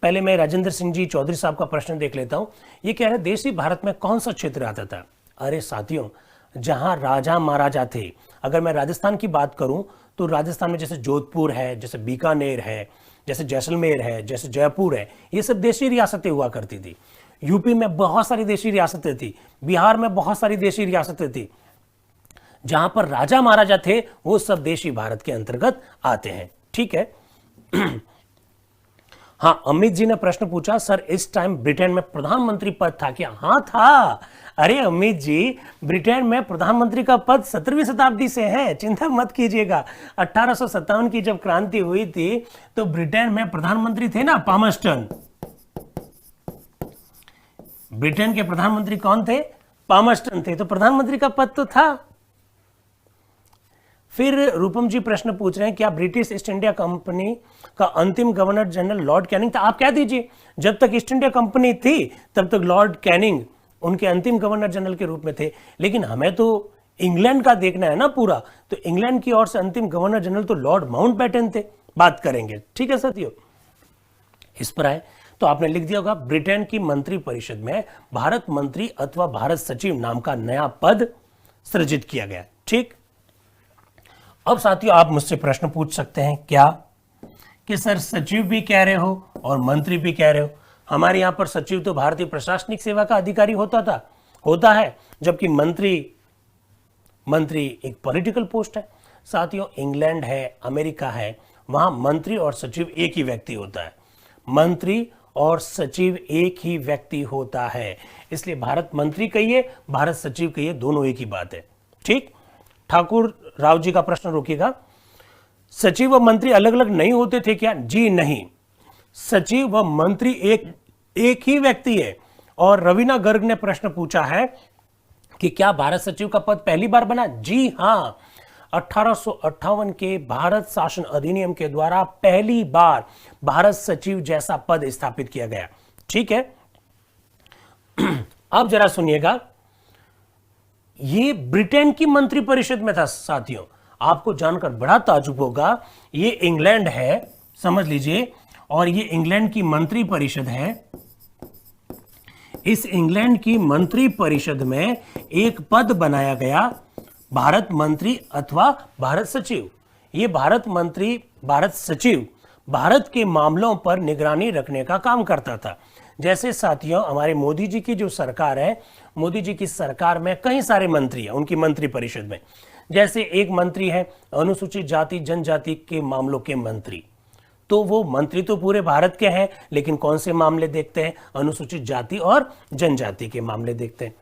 [SPEAKER 1] पहले मैं राजेंद्र सिंह जी चौधरी साहब का प्रश्न देख लेता हूं। ये कह रहे देशी भारत में कौन सा क्षेत्र आता था? अरे साथियों, जहां राजा महाराजा थे। अगर मैं राजस्थान की बात करूं तो राजस्थान में जैसे जोधपुर है, जैसे बीकानेर है, जैसे जैसलमेर है, जैसे जयपुर है, ये सब देशी रियासतें हुआ करती थी। यूपी में बहुत सारी देशी रियासतें थी, बिहार में बहुत सारी देशी रियासतें थी। जहां पर राजा महाराजा थे वो सब देशी भारत के अंतर्गत आते हैं। ठीक है। हाँ, अमित जी ने प्रश्न पूछा सर इस टाइम ब्रिटेन में प्रधानमंत्री पद था क्या? हाँ था। अरे अमित जी, ब्रिटेन में प्रधानमंत्री का पद 17वीं शताब्दी से है, चिंता मत कीजिएगा। 1857 की जब क्रांति हुई थी तो ब्रिटेन में प्रधानमंत्री थे ना पामर्स्टन। ब्रिटेन के प्रधानमंत्री कौन थे? पामर्स्टन थे, तो प्रधानमंत्री का पद तो था। फिर रूपम जी प्रश्न पूछ रहे हैं क्या ब्रिटिश ईस्ट इंडिया कंपनी का अंतिम गवर्नर जनरल लॉर्ड कैनिंग था? आप कह दीजिए, जब तक ईस्ट इंडिया कंपनी थी तब तक लॉर्ड कैनिंग उनके अंतिम गवर्नर जनरल के रूप में थे। लेकिन हमें तो इंग्लैंड का देखना है ना पूरा, तो इंग्लैंड की ओर से अंतिम गवर्नर जनरल तो लॉर्ड माउंटबेटन थे। बात करेंगे, ठीक है साथियों। इस पर आए तो आपने लिख दिया होगा ब्रिटेन की मंत्री परिषद में भारत मंत्री अथवा भारत सचिव नाम का नया पद सृजित किया गया। ठीक। अब साथियों आप मुझसे प्रश्न पूछ सकते हैं क्या कि सर सचिव भी कह रहे हो और मंत्री भी कह रहे हो। हमारे यहां पर सचिव तो भारतीय प्रशासनिक सेवा का अधिकारी होता है, जबकि मंत्री एक पॉलिटिकल पोस्ट है। साथियों इंग्लैंड है, अमेरिका है, वहां मंत्री और सचिव एक ही व्यक्ति होता है। मंत्री और सचिव एक ही व्यक्ति होता है, इसलिए भारत मंत्री कहिए, भारत सचिव कहिए, दोनों एक ही बात है। ठीक। ठाकुर राव जी का प्रश्न रोकिएगा, सचिव व मंत्री अलग अलग नहीं होते थे क्या? जी नहीं, सचिव व मंत्री एक ही व्यक्ति है। और रवीना गर्ग ने प्रश्न पूछा है कि क्या भारत सचिव का पद पहली बार बना? जी हां, 1858 के भारत शासन अधिनियम के द्वारा पहली बार भारत सचिव जैसा पद स्थापित किया गया। ठीक है। अब जरा सुनिएगा, ये ब्रिटेन की मंत्री परिषद में था साथियों। आपको जानकर बड़ा ताजुब होगा, ये इंग्लैंड है, समझ लीजिए, और ये इंग्लैंड की मंत्री परिषद है। इस इंग्लैंड की मंत्री परिषद में एक पद बनाया गया भारत मंत्री अथवा भारत सचिव। ये भारत मंत्री, भारत सचिव भारत के मामलों पर निगरानी रखने का काम करता था। जैसे साथियों हमारे मोदी जी की जो सरकार है, मोदी जी की सरकार में कई सारे मंत्री हैं उनकी मंत्री परिषद में। जैसे एक मंत्री है अनुसूचित जाति जनजाति के मामलों के मंत्री, तो वो मंत्री तो पूरे भारत के हैं, लेकिन कौन से मामले देखते हैं? अनुसूचित जाति और जनजाति के मामले देखते हैं।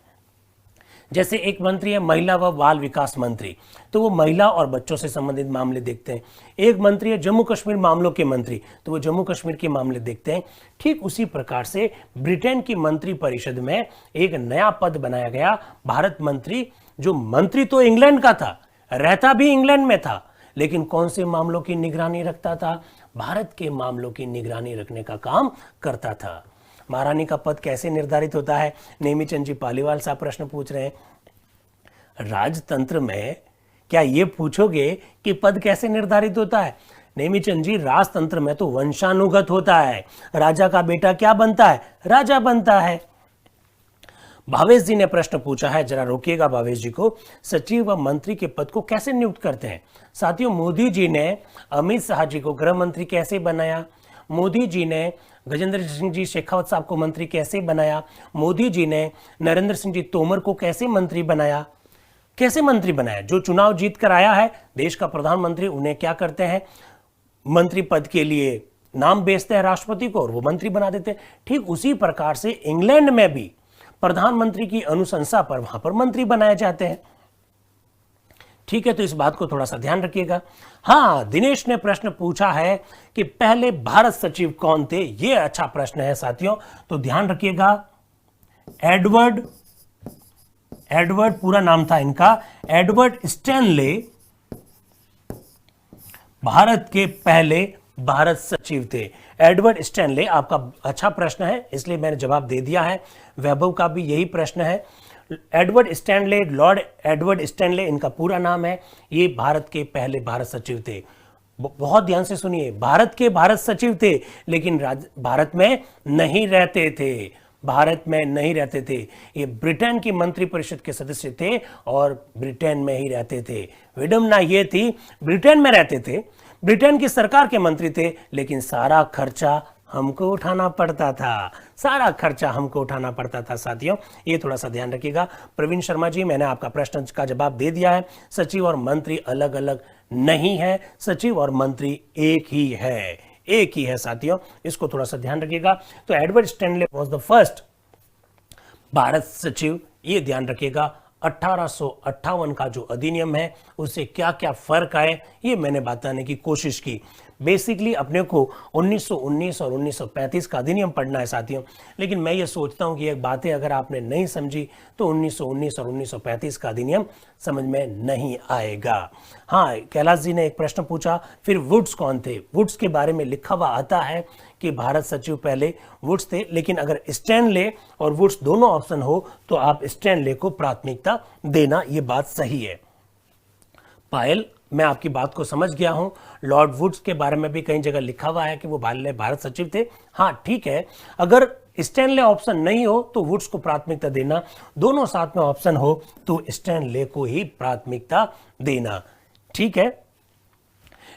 [SPEAKER 1] जैसे एक मंत्री है महिला व बाल विकास मंत्री, तो वो महिला और बच्चों से संबंधित मामले देखते हैं। एक मंत्री है जम्मू कश्मीर मामलों के मंत्री, तो वो जम्मू कश्मीर के मामले देखते हैं। ठीक उसी प्रकार से ब्रिटेन की मंत्री परिषद में एक नया पद बनाया गया, भारत मंत्री, जो मंत्री तो इंग्लैंड का था, रहता भी इंग्लैंड में था, लेकिन कौन से मामलों की निगरानी रखता था? भारत के मामलों की निगरानी रखने का काम करता था। महारानी का पद कैसे निर्धारित होता है? नेमीचंद जी पालीवाल साहब प्रश्न पूछ रहे हैं। राजतंत्र में क्या ये पूछोगे कि पद कैसे निर्धारित होता है? नेमीचंद जी, राजतंत्र में तो वंशानुगत होता है। राजा का बेटा क्या बनता है? राजा बनता है। भावेश जी ने प्रश्न पूछा है, जरा रोकिएगा भावेश जी को, सचिव व मंत्री के पद को कैसे नियुक्त करते हैं? साथियों, मोदी जी ने अमित शाह जी को गृह मंत्री कैसे बनाया? मोदी जी ने गजेंद्र सिंह जी शेखावत साहब को मंत्री कैसे बनाया? मोदी जी ने नरेंद्र सिंह जी तोमर को कैसे मंत्री बनाया? कैसे मंत्री बनाया? जो चुनाव जीत कर आया है देश का प्रधानमंत्री, उन्हें क्या करते हैं? मंत्री पद के लिए नाम बेचते हैं राष्ट्रपति को और वो मंत्री बना देते हैं। ठीक उसी प्रकार से इंग्लैंड में भी प्रधानमंत्री की अनुशंसा पर वहां पर मंत्री बनाए जाते हैं। ठीक है, तो इस बात को थोड़ा सा ध्यान रखिएगा। हाँ, दिनेश ने प्रश्न पूछा है कि पहले भारत सचिव कौन थे? ये अच्छा प्रश्न है साथियों, तो ध्यान रखिएगा। एडवर्ड पूरा नाम था इनका, एडवर्ड स्टैनले भारत के पहले भारत सचिव थे। एडवर्ड स्टैनले, आपका अच्छा प्रश्न है इसलिए मैंने जवाब दे दिया है। वैभव का भी यही प्रश्न है। Edward Stanley, Lord Edward Stanley इनका पूरा नाम है। ये भारत के पहले भारत सचिव थे। बहुत ध्यान से सुनिए, भारत के भारत सचिव थे, लेकिन भारत में नहीं रहते थे। भारत में नहीं रहते थे। ये ब्रिटेन की मंत्रिपरिषद के सदस्य थे और ब्रिटेन में ही रहते थे। विडंबना ये थी, ब्रिटेन में रहते थे, ब्रिटेन की सरकार के मंत्री थे, लेकिन सारा खर्चा हमको उठाना पड़ता था। सारा खर्चा हमको उठाना पड़ता था साथियों, ये थोड़ा सा ध्यान रखिएगा। प्रवीण शर्मा जी, मैंने आपका प्रश्न का जवाब दे दिया है। सचिव और मंत्री अलग अलग नहीं है, सचिव और मंत्री एक ही है, एक ही है साथियों, इसको थोड़ा सा ध्यान रखिएगा। तो Edward Stanley was the first Bharat सचिव, ये ध्यान रखिएगा। 1858 का जो अधिनियम है उससे क्या क्या फर्क आए ये मैंने बताने की कोशिश की। बेसिकली अपने को 1919 और 1935 का अधिनियम पढ़ना है साथियों, लेकिन मैं ये सोचता हूँ कि ये बातें अगर आपने नहीं समझी तो 1919 और 1935 का अधिनियम समझ में नहीं आएगा। हाँ, कैलाश जी ने एक प्रश्न पूछा, फिर वुड्स कौन थे? वुड्स के बारे में लिखा हुआ आता है कि भारत सचिव पहले वुड्स थे, लेकिन अगर स्टैनले और वुड्स दोनों ऑप्शन हो तो आप स्टैनले को प्राथमिकता देना, ये बात सही है। पायल, मैं आपकी बात को समझ गया हूं। लॉर्ड वुड्स के बारे में भी कई जगह लिखा हुआ है कि वो भारत सचिव थे। हाँ ठीक है, अगर स्टैनले ऑप्शन नहीं हो तो वुड्स को प्राथमिकता देना, दोनों साथ में ऑप्शन हो तो स्टैनले को ही प्राथमिकता देना। ठीक है।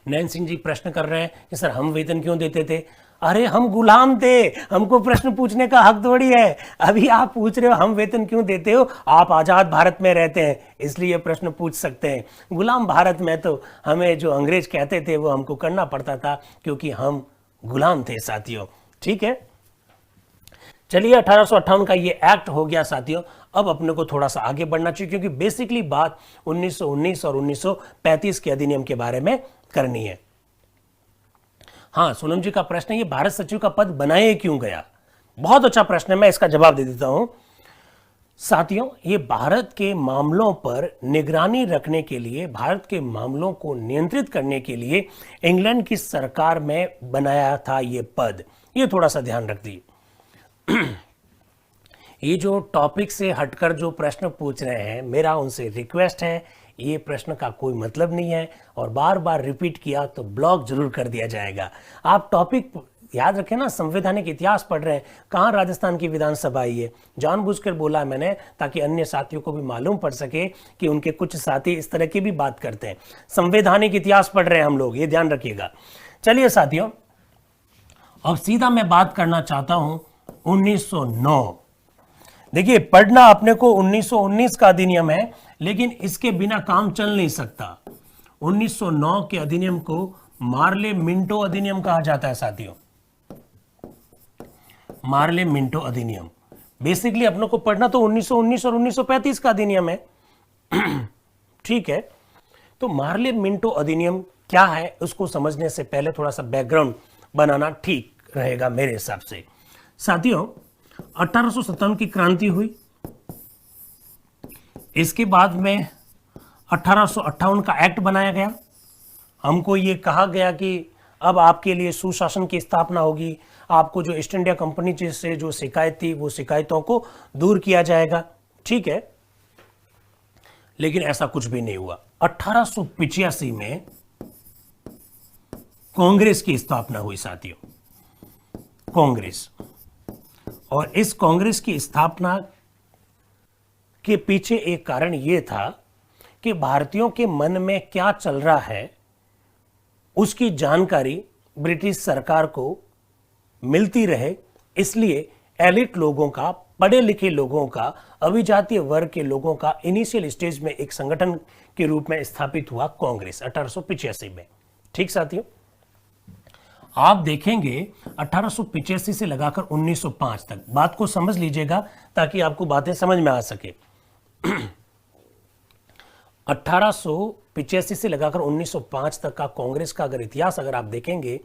[SPEAKER 1] नैन सिंह जी प्रश्न कर रहे हैं कि सर हम वेतन क्यों देते थे? अरे हम गुलाम थे, हमको प्रश्न पूछने का हक थोड़ी है। अभी आप पूछ रहे हो हम वेतन क्यों देते हो, आप आजाद भारत में रहते हैं इसलिए प्रश्न पूछ सकते हैं। गुलाम भारत में तो हमें जो अंग्रेज कहते थे वो हमको करना पड़ता था क्योंकि हम गुलाम थे साथियों। ठीक है, चलिए 1858 का ये एक्ट हो गया साथियों। अब अपने को थोड़ा सा आगे बढ़ना चाहिए क्योंकि बेसिकली बात 1919 और 1935 के अधिनियम के बारे में करनी है। हाँ, सोनम जी का प्रश्न है ये भारत सचिव का पद बनाए क्यों गया? बहुत अच्छा प्रश्न है, मैं इसका जवाब दे देता हूं साथियों। ये भारत के मामलों पर निगरानी रखने के लिए, भारत के मामलों को नियंत्रित करने के लिए इंग्लैंड की सरकार में बनाया था ये पद। ये थोड़ा सा ध्यान रख दी। ये जो टॉपिक से हटकर जो प्रश्न पूछ रहे हैं, मेरा उनसे रिक्वेस्ट है, ये प्रश्न का कोई मतलब नहीं है और बार बार रिपीट किया तो ब्लॉक जरूर कर दिया जाएगा। आप टॉपिक याद रखें ना, संवैधानिक इतिहास पढ़ रहे हैं, कहाँ राजस्थान की विधानसभा आई है, जानबूझकर बोला है मैंने ताकि अन्य साथियों को भी मालूम पड़ सके कि उनके कुछ साथी इस तरह की भी बात करते हैं। संवैधानिक इतिहास पढ़ रहे हैं हम लोग, ये ध्यान रखिएगा। चलिए साथियों, अब सीधा मैं बात करना चाहता हूं 1909। देखिए, पढ़ना अपने को 1919 का अधिनियम है, लेकिन इसके बिना काम चल नहीं सकता। 1909 के अधिनियम को मार्ले मिंटो अधिनियम कहा जाता है साथियों। मार्ले मिंटो अधिनियम। बेसिकली अपनों को पढ़ना तो 1919 और 1935 का अधिनियम है। ठीक है, तो मार्ले मिंटो अधिनियम क्या है उसको समझने से पहले थोड़ा सा बैकग्राउंड बनाना ठीक रहेगा मेरे हिसाब से। साथियों, 1857 की क्रांति हुई, इसके बाद में 1858 का एक्ट बनाया गया। हमको ये कहा गया कि अब आपके लिए सुशासन की स्थापना होगी, आपको जो ईस्ट इंडिया कंपनी से जो शिकायत थी वो शिकायतों को दूर किया जाएगा। ठीक है, लेकिन ऐसा कुछ भी नहीं हुआ। 1885 में कांग्रेस की स्थापना हुई साथियों, कांग्रेस। और इस कांग्रेस की स्थापना के पीछे एक कारण यह था कि भारतीयों के मन में क्या चल रहा है उसकी जानकारी ब्रिटिश सरकार को मिलती रहे, इसलिए एलिट लोगों का, पढ़े लिखे लोगों का, अभिजातीय वर्ग के लोगों का इनिशियल स्टेज में एक संगठन के रूप में स्थापित हुआ कांग्रेस 1885 में। ठीक साथियों, आप देखेंगे 1885 से लगाकर 1905 तक, बात को समझ लीजिएगा ताकि आपको बातें समझ में आ सके। 1885 से लगाकर 1905 तक का कांग्रेस का अगर इतिहास अगर आप देखेंगे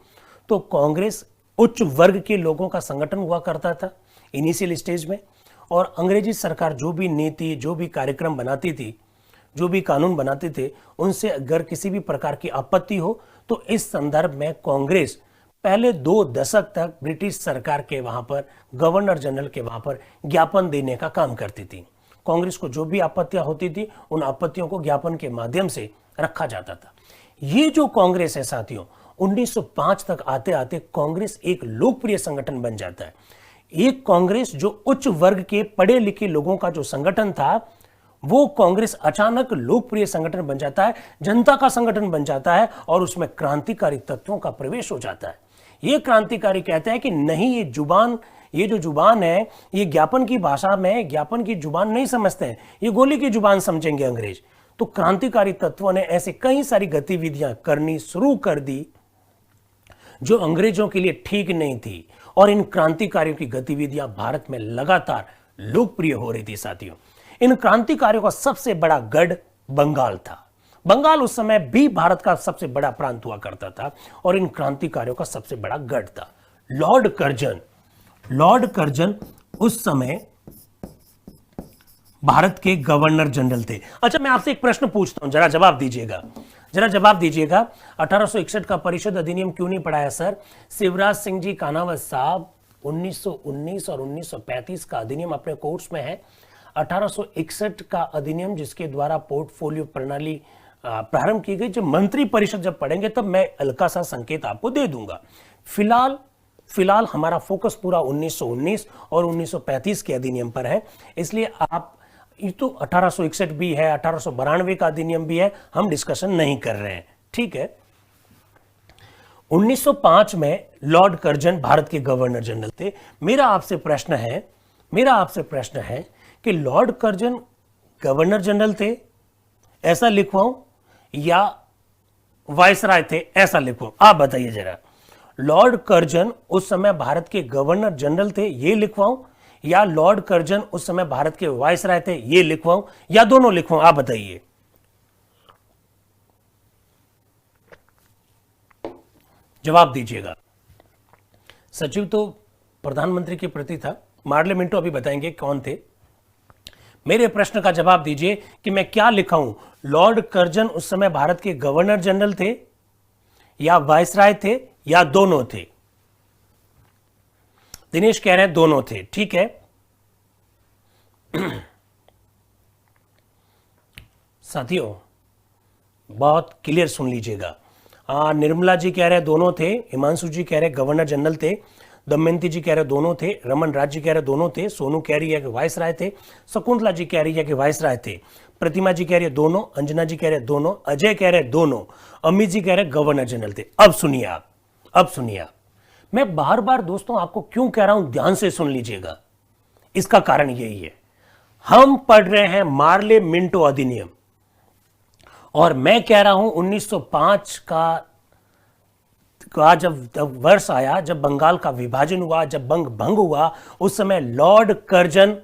[SPEAKER 1] तो कांग्रेस उच्च वर्ग के लोगों का संगठन हुआ करता था इनिशियल स्टेज में, और अंग्रेजी सरकार जो भी नीति, जो भी कार्यक्रम बनाती थी, जो भी कानून बनाते थे, उनसे अगर किसी भी प्रकार की आपत्ति हो तो इस संदर्भ में कांग्रेस पहले 2 दशक तक ब्रिटिश सरकार के वहां पर, गवर्नर जनरल के वहां पर ज्ञापन देने का काम करती थी। कांग्रेस को जो भी आपत्तियां होती थी उन आपत्तियों को ज्ञापन के माध्यम से रखा जाता था। ये जो कांग्रेस है साथियों, 1905 तक आते आते कांग्रेस एक लोकप्रिय संगठन बन जाता है। एक कांग्रेस जो उच्च वर्ग के पढ़े लिखे लोगों का जो संगठन था, वो कांग्रेस अचानक लोकप्रिय संगठन बन जाता है, जनता का संगठन बन जाता है, और उसमें क्रांतिकारी तत्वों का प्रवेश हो जाता है। ये क्रांतिकारी कहते हैं कि नहीं, ये जो जुबान है, ये ज्ञापन की भाषा में ज्ञापन की जुबान नहीं समझते हैं, ये गोली की जुबान समझेंगे अंग्रेज। तो क्रांतिकारी तत्वों ने ऐसे कई सारी गतिविधियां करनी शुरू कर दी जो अंग्रेजों के लिए ठीक नहीं थी, और इन क्रांतिकारियों की गतिविधियां भारत में लगातार लोकप्रिय हो रही थी साथियों। इन क्रांतिकारियों का सबसे बड़ा गढ़ बंगाल था। बंगाल उस समय भी भारत का सबसे बड़ा प्रांत हुआ करता था, और इन क्रांतिकारियों का सबसे बड़ा गढ़ था लॉर्ड कर्जन। लॉर्ड कर्जन उस समय भारत के गवर्नर जनरल थे। अच्छा, मैं आपसे एक प्रश्न पूछता हूं, जरा जवाब दीजिएगा, जरा जवाब दीजिएगा। 1861 का परिषद अधिनियम क्यों नहीं पढ़ाया सर? शिवराज सिंह जी कानावत साहब 1919 और 1935 का अधिनियम अपने कोर्स में है। 1861 का अधिनियम जिसके द्वारा पोर्टफोलियो प्रणाली प्रारंभ की गई, जब मंत्री परिषद जब पढ़ेंगे तब मैं हल्का सा संकेत आपको दे दूंगा। फिलहाल हमारा फोकस पूरा 1919 और 1935 के अधिनियम पर है, इसलिए आप ये तो 1861 भी है, 1892 का अधिनियम भी है, हम डिस्कशन नहीं कर रहे हैं। ठीक है, 1905 में लॉर्ड कर्जन भारत के गवर्नर जनरल थे। मेरा आपसे प्रश्न है कि लॉर्ड कर्जन गवर्नर जनरल थे ऐसा लिखवाऊं या वायसराय थे ऐसा लिखवाऊं? आप बताइए जरा। लॉर्ड कर्जन उस समय भारत के गवर्नर जनरल थे ये लिखवाऊं, या लॉर्ड कर्जन उस समय भारत के वायसराय थे ये लिखवाऊं, या दोनों लिखवाऊं? आप बताइए। जवाब दीजिएगा। सचिव तो प्रधानमंत्री के प्रति था, मार्ले मिंटो अभी बताएंगे कौन थे। मेरे प्रश्न का जवाब दीजिए कि मैं क्या लिखाऊं, लॉर्ड कर्जन उस समय भारत के गवर्नर जनरल थे या वायसराय थे या दोनों थे? दिनेश कह रहे हैं दोनों थे। ठीक है, साथियों बहुत क्लियर सुन लीजिएगा। निर्मला जी कह रहे हैं दोनों थे, हिमांशु जी कह रहे हैं गवर्नर जनरल थे, दमयंती जी कह रहे दोनों थे, रमन राज जी कह रहे दोनों थे, सोनू कह रही है कि वायसराय थे, शकुंतला जी कह रही है कि वायसराय थे, प्रतिमा जी कह रही है दोनों, अंजना जी कह रहे दोनों, अजय कह रहे दोनों, अमित जी कह रहे गवर्नर जनरल थे। अब सुनिए आप, मैं बार बार दोस्तों आपको क्यों कह रहा हूं, ध्यान से सुन लीजिएगा। इसका कारण यही है, हम पढ़ रहे हैं मार्ले मिंटो अधिनियम, और मैं कह रहा हूं 1905 का जब वर्ष आया, जब बंगाल का विभाजन हुआ, जब बंग भंग हुआ, उस समय लॉर्ड कर्जन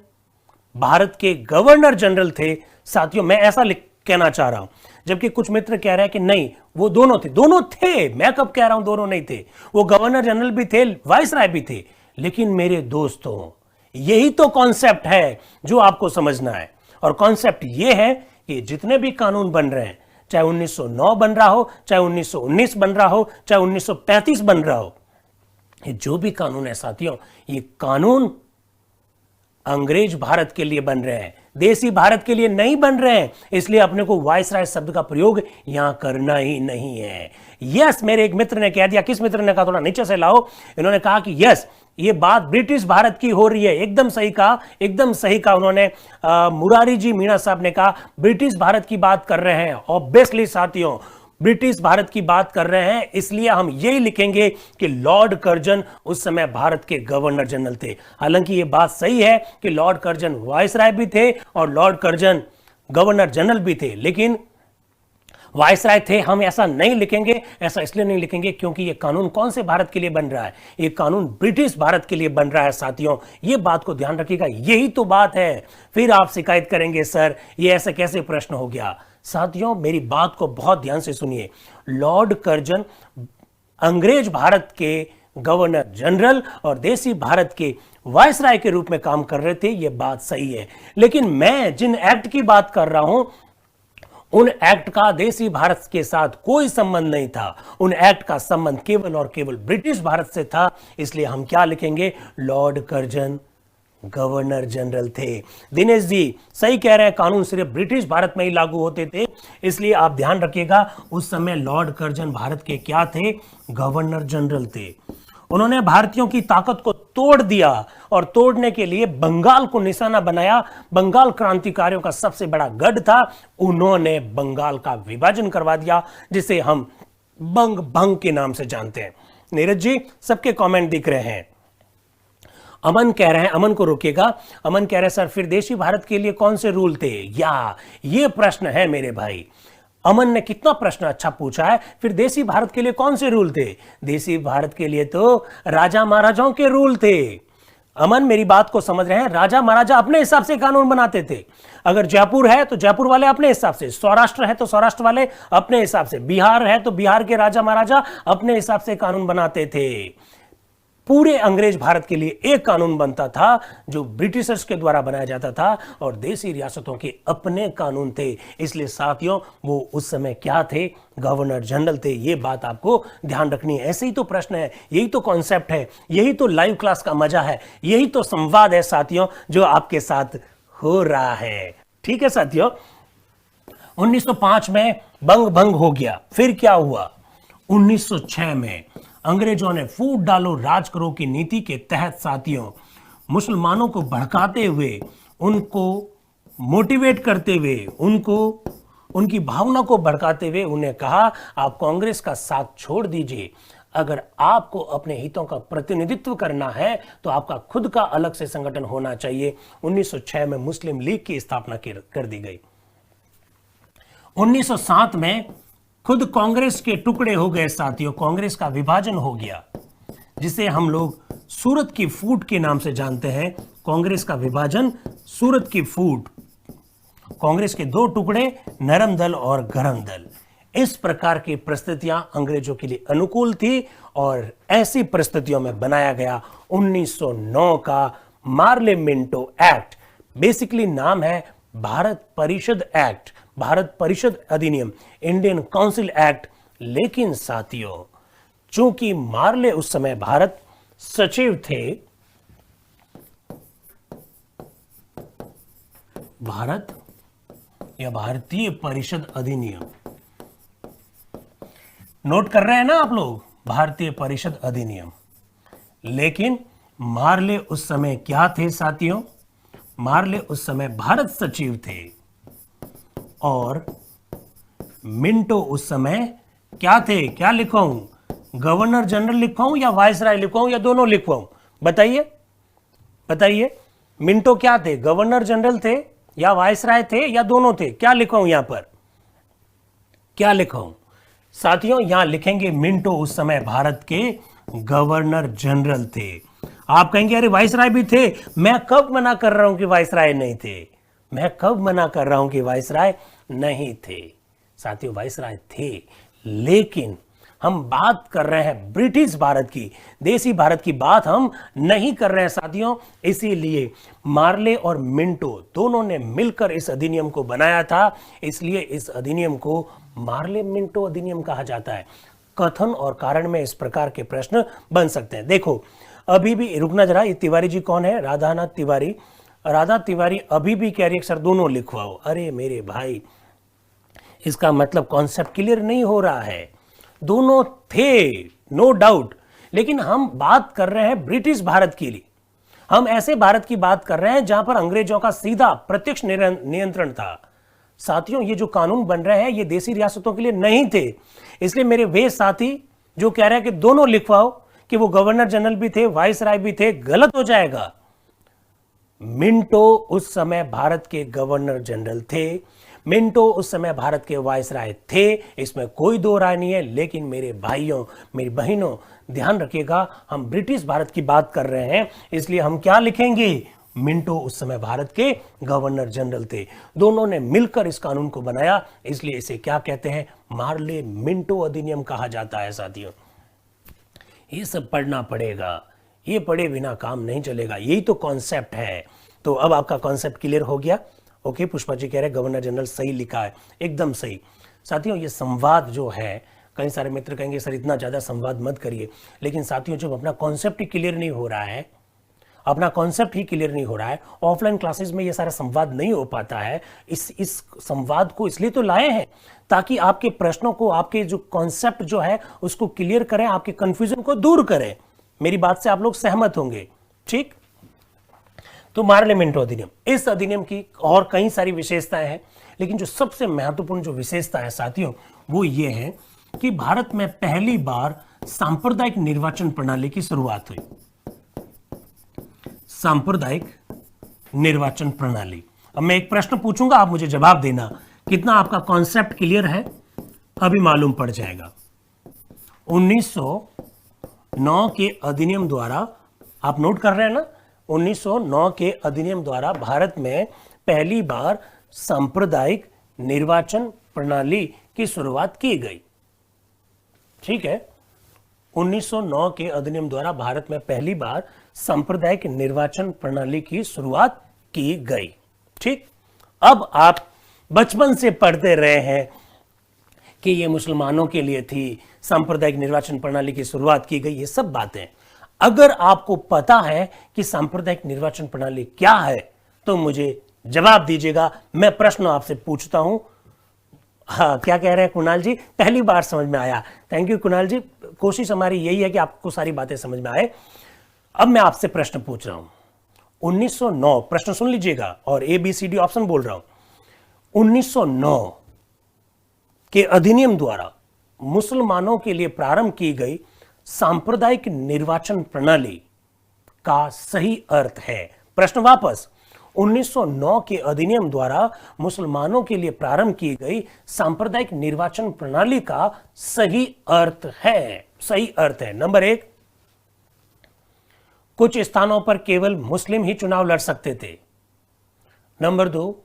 [SPEAKER 1] भारत के गवर्नर जनरल थे। साथियों, मैं ऐसा कहना चाह रहा हूं, जबकि कुछ मित्र कह रहे हैं कि नहीं वो दोनों थे। मैं कब कह रहा हूं दोनों नहीं थे? वो गवर्नर जनरल भी थे, वाइसराय भी थे। लेकिन मेरे दोस्तों, यही तो कॉन्सेप्ट है जो आपको समझना है। और कॉन्सेप्ट ये है कि जितने भी कानून बन रहे हैं, चाहे 1909 बन रहा हो, चाहे 1919 बन रहा हो, चाहे 1935 बन रहा हो, ये जो भी कानून है साथियों, ये कानून अंग्रेज भारत के लिए बन रहे हैं, देसी भारत के लिए नहीं बन रहे हैं। इसलिए अपने को वाइसराय शब्द का प्रयोग यहां करना ही नहीं है। यस, मेरे एक मित्र ने कह दिया, किस मित्र ने कहा, थोड़ा नीचे से लाओ, इन्होंने कहा कि यस, ये बात ब्रिटिश भारत की हो रही है। एकदम सही कहा, एकदम सही कहा उन्होंने। मुरारी जी मीणा साहब ने कहा ब्रिटिश भारत की बात कर रहे हैं। ऑब्वियसली साथियों, ब्रिटिश भारत की बात कर रहे हैं, इसलिए हम यही लिखेंगे कि लॉर्ड कर्जन उस समय भारत के गवर्नर जनरल थे। हालांकि ये बात सही है कि लॉर्ड कर्जन वाइसराय भी थे और लॉर्ड कर्जन गवर्नर जनरल भी थे, लेकिन वाइसराय थे हम ऐसा नहीं लिखेंगे। ऐसा इसलिए नहीं लिखेंगे क्योंकि ये कानून कौन से भारत के लिए बन रहा है? ये कानून ब्रिटिश भारत के लिए बन रहा है। साथियों, ये बात को ध्यान रखिएगा, यही तो बात है। फिर आप शिकायत करेंगे, सर ये ऐसे कैसे प्रश्न हो गया। साथियों, मेरी बात को बहुत ध्यान से सुनिए। लॉर्ड कर्जन अंग्रेज भारत के गवर्नर जनरल और देसी भारत के वाइसराय के रूप में काम कर रहे थे, यह बात सही है। लेकिन मैं जिन एक्ट की बात कर रहा हूं, उन एक्ट का देसी भारत के साथ कोई संबंध नहीं था। उन एक्ट का संबंध केवल और केवल ब्रिटिश भारत से था। इसलिए हम क्या लिखेंगे? लॉर्ड कर्जन गवर्नर जनरल थे। दिनेश जी सही कह रहे हैं, कानून सिर्फ ब्रिटिश भारत में ही लागू होते थे। इसलिए आप ध्यान रखिएगा, उस समय लॉर्ड कर्जन भारत के क्या थे? गवर्नर जनरल थे। उन्होंने भारतीयों की ताकत को तोड़ दिया और तोड़ने के लिए बंगाल को निशाना बनाया। बंगाल क्रांतिकारियों का सबसे बड़ा गढ़ था। उन्होंने बंगाल का विभाजन करवा दिया, जिसे हम बंग भंग के नाम से जानते हैं। नीरज जी, सबके कमेंट दिख रहे हैं। अमन कह रहे हैं, अमन को रोकिएगा। अमन कह रहे हैं सर फिर देशी भारत के लिए कौन से रूल थे? या ये प्रश्न है मेरे भाई। अमन ने कितना प्रश्न अच्छा पूछा है। फिर देसी भारत के लिए कौन से रूल थे? देसी भारत के लिए तो राजा महाराजाओं के रूल थे। अमन, मेरी बात को समझ रहे हैं? राजा महाराजा अपने हिसाब से कानून बनाते थे। अगर जयपुर है तो जयपुर वाले अपने हिसाब से, सौराष्ट्र है तो सौराष्ट्र वाले अपने हिसाब से, बिहार है तो बिहार के राजा महाराजा अपने हिसाब से कानून बनाते थे। पूरे अंग्रेज भारत के लिए एक कानून बनता था जो ब्रिटिशर्स के द्वारा बनाया जाता था, और देसी रियासतों के अपने कानून थे। इसलिए साथियों, वो उस समय क्या थे? गवर्नर जनरल थे। ये बात आपको ध्यान रखनी है। ऐसे ही तो प्रश्न है, यही तो कॉन्सेप्ट है, यही तो लाइव क्लास का मजा है, यही तो संवाद है साथियों जो आपके साथ हो रहा है। ठीक है साथियों, 1905 में बंग भंग हो गया। फिर क्या हुआ? 1906 में अंग्रेजों ने फूट डालो राज करो की नीति के तहत साथियों मुसलमानों को भड़काते हुए, उनको मोटिवेट करते हुए, उनकी भावना को भड़काते हुए उन्हें कहा आप कांग्रेस का साथ छोड़ दीजिए। अगर आपको अपने हितों का प्रतिनिधित्व करना है तो आपका खुद का अलग से संगठन होना चाहिए। 1906 में मुस्लिम लीग की स्थापना कर दी गई। 1907 में खुद कांग्रेस के टुकड़े हो गए साथियों, कांग्रेस का विभाजन हो गया, जिसे हम लोग सूरत की फूट के नाम से जानते हैं। कांग्रेस का विभाजन, सूरत की फूट, कांग्रेस के दो टुकड़े, नरम दल और गरम दल। इस प्रकार की परिस्थितियां अंग्रेजों के लिए अनुकूल थी और ऐसी परिस्थितियों में बनाया गया 1909 का मार्ले मिंटो एक्ट। बेसिकली नाम है भारत परिषद एक्ट, भारत परिषद अधिनियम, इंडियन काउंसिल एक्ट। लेकिन साथियों, चूंकि मार्ले उस समय भारत सचिव थे, भारत या भारतीय परिषद अधिनियम, नोट कर रहे हैं ना आप लोग? भारतीय परिषद अधिनियम। लेकिन मार्ले उस समय क्या थे साथियों? मार्ले उस समय भारत सचिव थे और मिंटो उस समय क्या थे? क्या लिखवाऊं? गवर्नर जनरल लिखवाऊं या वाइसराय लिखवाऊं या दोनों लिखवाऊं? बताइए बताइए। मिंटो क्या थे? गवर्नर जनरल थे या वाइसराय थे या दोनों थे? क्या लिखवाऊं यहां पर? क्या लिखवाऊं? साथियों यहां लिखेंगे मिंटो उस समय भारत के गवर्नर जनरल थे। आप कहेंगे अरे वाइसराय भी थे। मैं कब मना कर रहा हूं कि वाइसराय नहीं थे? मैं कब मना कर रहा हूं कि वाइसराय नहीं थे? साथियों वाइसराय थे, लेकिन हम बात कर रहे हैं ब्रिटिश भारत की, देसी भारत की बात हम नहीं कर रहे हैं साथियों। इसीलिए मार्ले और मिंटो दोनों ने मिलकर इस अधिनियम को बनाया था, इसलिए इस अधिनियम को मार्ले मिंटो अधिनियम कहा जाता है। कथन और कारण में इस प्रकार के प्रश्न बन सकते हैं। देखो अभी भी, रुकना जरा, ये तिवारी जी कौन है? राधानाथ तिवारी। राधा तिवारी अभी भी कह रही है सर दोनों लिखवाओ। अरे मेरे भाई, इसका मतलब कॉन्सेप्ट क्लियर नहीं हो रहा है। दोनों थे, नो डाउट, लेकिन हम बात कर रहे हैं ब्रिटिश भारत के लिए। हम ऐसे भारत की बात कर रहे हैं जहां पर अंग्रेजों का सीधा प्रत्यक्ष नियंत्रण था। साथियों ये जो कानून बन रहे हैं ये देसी रियासतों के लिए नहीं थे। इसलिए मेरे वे साथी जो कह रहे हैं कि दोनों लिखवाओ, कि वो गवर्नर जनरल भी थे, वाइसराय भी थे, गलत हो जाएगा। मिंटो उस समय भारत के गवर्नर जनरल थे, मिंटो उस समय भारत के वाइसराय थे, इसमें कोई दो राय नहीं है। लेकिन मेरे भाइयों, मेरी बहनों, ध्यान रखिएगा, हम ब्रिटिश भारत की बात कर रहे हैं, इसलिए हम क्या लिखेंगे? मिंटो उस समय भारत के गवर्नर जनरल थे, दोनों ने मिलकर इस कानून को बनाया, इसलिए इसे क्या कहते हैं? मार्ले मिंटो अधिनियम कहा जाता है। साथियों ये सब पढ़ना पड़ेगा, ये पढ़े बिना काम नहीं चलेगा, यही तो कॉन्सेप्ट है। तो अब आपका कॉन्सेप्ट क्लियर हो गया? ओके, पुष्पा जी कह रहे हैं गवर्नर जनरल सही लिखा है, एकदम सही। साथियों ये संवाद जो है, कई सारे मित्र कहेंगे सर इतना ज़्यादा संवाद मत करिए, लेकिन साथियों जब अपना कॉन्सेप्ट ही क्लियर नहीं हो रहा है, अपना कॉन्सेप्ट ही क्लियर नहीं हो रहा है, ऑफलाइन क्लासेस में ये सारा संवाद नहीं हो पाता है। इस संवाद को इसलिए तो लाए हैं ताकि आपके प्रश्नों को, आपके जो कॉन्सेप्ट जो है उसको क्लियर करें, आपके कंफ्यूजन को दूर करें। मेरी बात से आप लोग सहमत होंगे, ठीक? तो मार्ले मिंटो अधिनियम, इस अधिनियम की और कई सारी विशेषताएं हैं, लेकिन जो सबसे महत्वपूर्ण जो विशेषता है साथियों वो ये है कि भारत में पहली बार सांप्रदायिक निर्वाचन प्रणाली की शुरुआत हुई। सांप्रदायिक निर्वाचन प्रणाली। अब मैं एक प्रश्न पूछूंगा, आप मुझे जवाब देना, कितना आपका कॉन्सेप्ट क्लियर है अभी मालूम पड़ जाएगा। 1909 के अधिनियम द्वारा, आप नोट कर रहे हैं ना, 1909 के अधिनियम द्वारा भारत में पहली बार सांप्रदायिक निर्वाचन प्रणाली की शुरुआत की गई। ठीक है, 1909 के अधिनियम द्वारा भारत में पहली बार सांप्रदायिक निर्वाचन प्रणाली की शुरुआत की गई। ठीक, अब आप बचपन से पढ़ते रहे हैं कि ये मुसलमानों के लिए थी, सांप्रदायिक निर्वाचन प्रणाली की शुरुआत की गई, ये सब बातें। अगर आपको पता है कि सांप्रदायिक निर्वाचन प्रणाली क्या है तो मुझे जवाब दीजिएगा। मैं प्रश्न आपसे पूछता हूं। हाँ, क्या कह रहे हैं कुणाल जी? पहली बार समझ में आया, थैंक यू कुणाल जी। कोशिश हमारी यही है कि आपको सारी बातें समझ में आए। अब मैं आपसे प्रश्न पूछ रहा हूं। 1909, प्रश्न सुन लीजिएगा और ABCD ऑप्शन बोल रहा हूं। 1909 के अधिनियम द्वारा मुसलमानों के लिए प्रारंभ की गई सांप्रदायिक निर्वाचन प्रणाली का सही अर्थ है। प्रश्न वापस, 1909 के अधिनियम द्वारा मुसलमानों के लिए प्रारंभ की गई सांप्रदायिक निर्वाचन प्रणाली का सही अर्थ है। सही अर्थ है, नंबर 1, कुछ स्थानों पर केवल मुस्लिम ही चुनाव लड़ सकते थे। नंबर 2,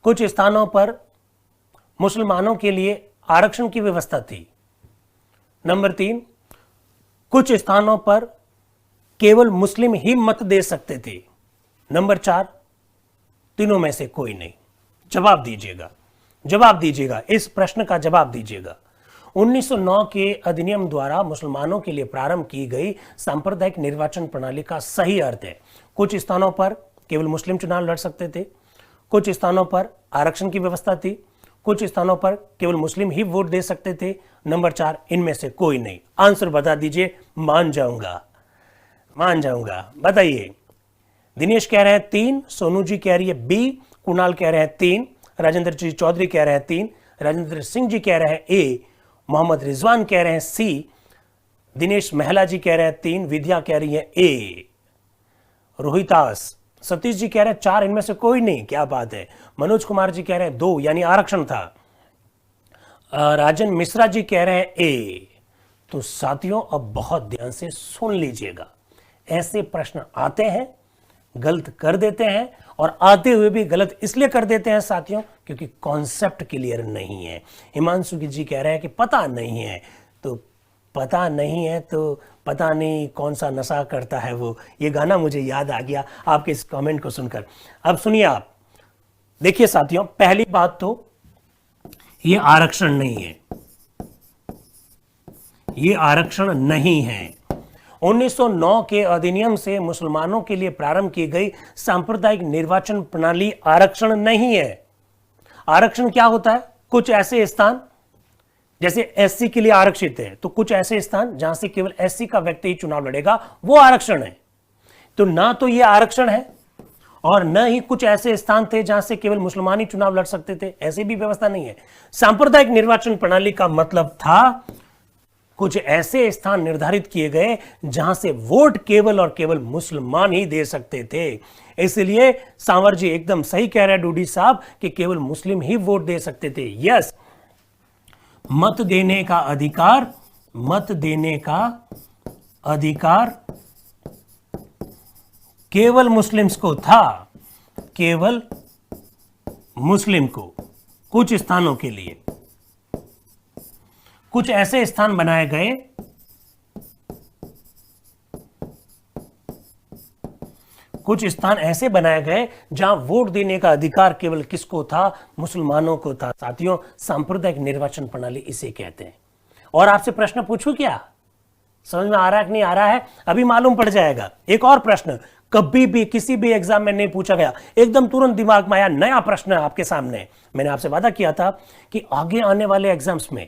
[SPEAKER 1] कुछ स्थानों पर मुसलमानों के लिए आरक्षण की व्यवस्था थी। नंबर 3, कुछ स्थानों पर केवल मुस्लिम ही मत दे सकते थे। नंबर 4, तीनों में से कोई नहीं। जवाब दीजिएगा, जवाब दीजिएगा, इस प्रश्न का जवाब दीजिएगा। 1909 के अधिनियम द्वारा मुसलमानों के लिए प्रारंभ की गई सांप्रदायिक निर्वाचन प्रणाली का सही अर्थ है, कुछ स्थानों पर केवल मुस्लिम चुनाव लड़ सकते थे, कुछ स्थानों पर आरक्षण की व्यवस्था थी, कुछ स्थानों पर केवल मुस्लिम ही वोट दे सकते थे। नंबर 4, इनमें से कोई नहीं। आंसर बता दीजिए, मान जाऊंगा, मान जाऊंगा। बताइए। दिनेश कह रहे हैं 3, सोनू जी कह रही है B, कुणाल कह रहे हैं 3, राजेंद्र जी चौधरी कह रहे हैं 3, राजेंद्र सिंह जी कह रहे हैं A, मोहम्मद रिजवान कह रहे हैं C, दिनेश महला जी कह रहे हैं 3, विद्या कह रही है A, रोहितास, सतीश जी कह रहे हैं 4, इनमें से कोई नहीं। क्या बात है। मनोज कुमार जी कह रहे हैं 2, यानी आरक्षण था। राजन मिश्रा जी कह रहे हैं ए। तो साथियों अब बहुत ध्यान से सुन लीजिएगा, ऐसे प्रश्न आते हैं, गलत कर देते हैं, और आते हुए भी गलत इसलिए कर देते हैं साथियों क्योंकि कॉन्सेप्ट क्लियर नहीं है। हिमांशु जी कह रहे हैं कि पता नहीं है, तो पता नहीं है तो पता नहीं कौन सा नशा करता है वो, ये गाना मुझे याद आ गया आपके इस कमेंट को सुनकर। अब सुनिए आप, देखिए साथियों, पहली बात तो ये आरक्षण नहीं है, ये आरक्षण नहीं है। 1909 के अधिनियम से मुसलमानों के लिए प्रारंभ की गई सांप्रदायिक निर्वाचन प्रणाली आरक्षण नहीं है। आरक्षण क्या होता है? कुछ ऐसे स्थान जैसे एससी के लिए आरक्षित है, तो कुछ ऐसे स्थान जहां से केवल एससी का व्यक्ति ही चुनाव लड़ेगा, वो आरक्षण है। तो ना तो ये आरक्षण है और न ही कुछ ऐसे स्थान थे जहां से केवल मुसलमान ही चुनाव लड़ सकते थे, ऐसी भी व्यवस्था नहीं है। सांप्रदायिक निर्वाचन प्रणाली का मतलब था कुछ ऐसे स्थान निर्धारित किए गए जहां से वोट केवल और केवल मुसलमान ही दे सकते थे। इसलिए सांवर जी एकदम सही कह रहे हैं डूडी साहब कि केवल मुस्लिम ही वोट दे सकते थे। यस, मत देने का अधिकार, मत देने का अधिकार केवल मुस्लिम्स को था, केवल मुस्लिम को। कुछ स्थानों के लिए कुछ ऐसे स्थान बनाए गए कुछ स्थान ऐसे बनाए गए जहां वोट देने का अधिकार केवल किसको था? मुसलमानों को था। साथियों, सांप्रदायिक निर्वाचन प्रणाली इसे कहते हैं। और आपसे प्रश्न पूछूं क्या? समझ में आ रहा है कि नहीं आ रहा है? अभी मालूम पड़ जाएगा। एक और प्रश्न कभी भी किसी भी एग्जाम में नहीं पूछा गया, एकदम तुरंत दिमाग में आया, नया प्रश्न है आपके सामने। मैंने आपसे वादा किया था कि आगे आने वाले एग्जाम्स में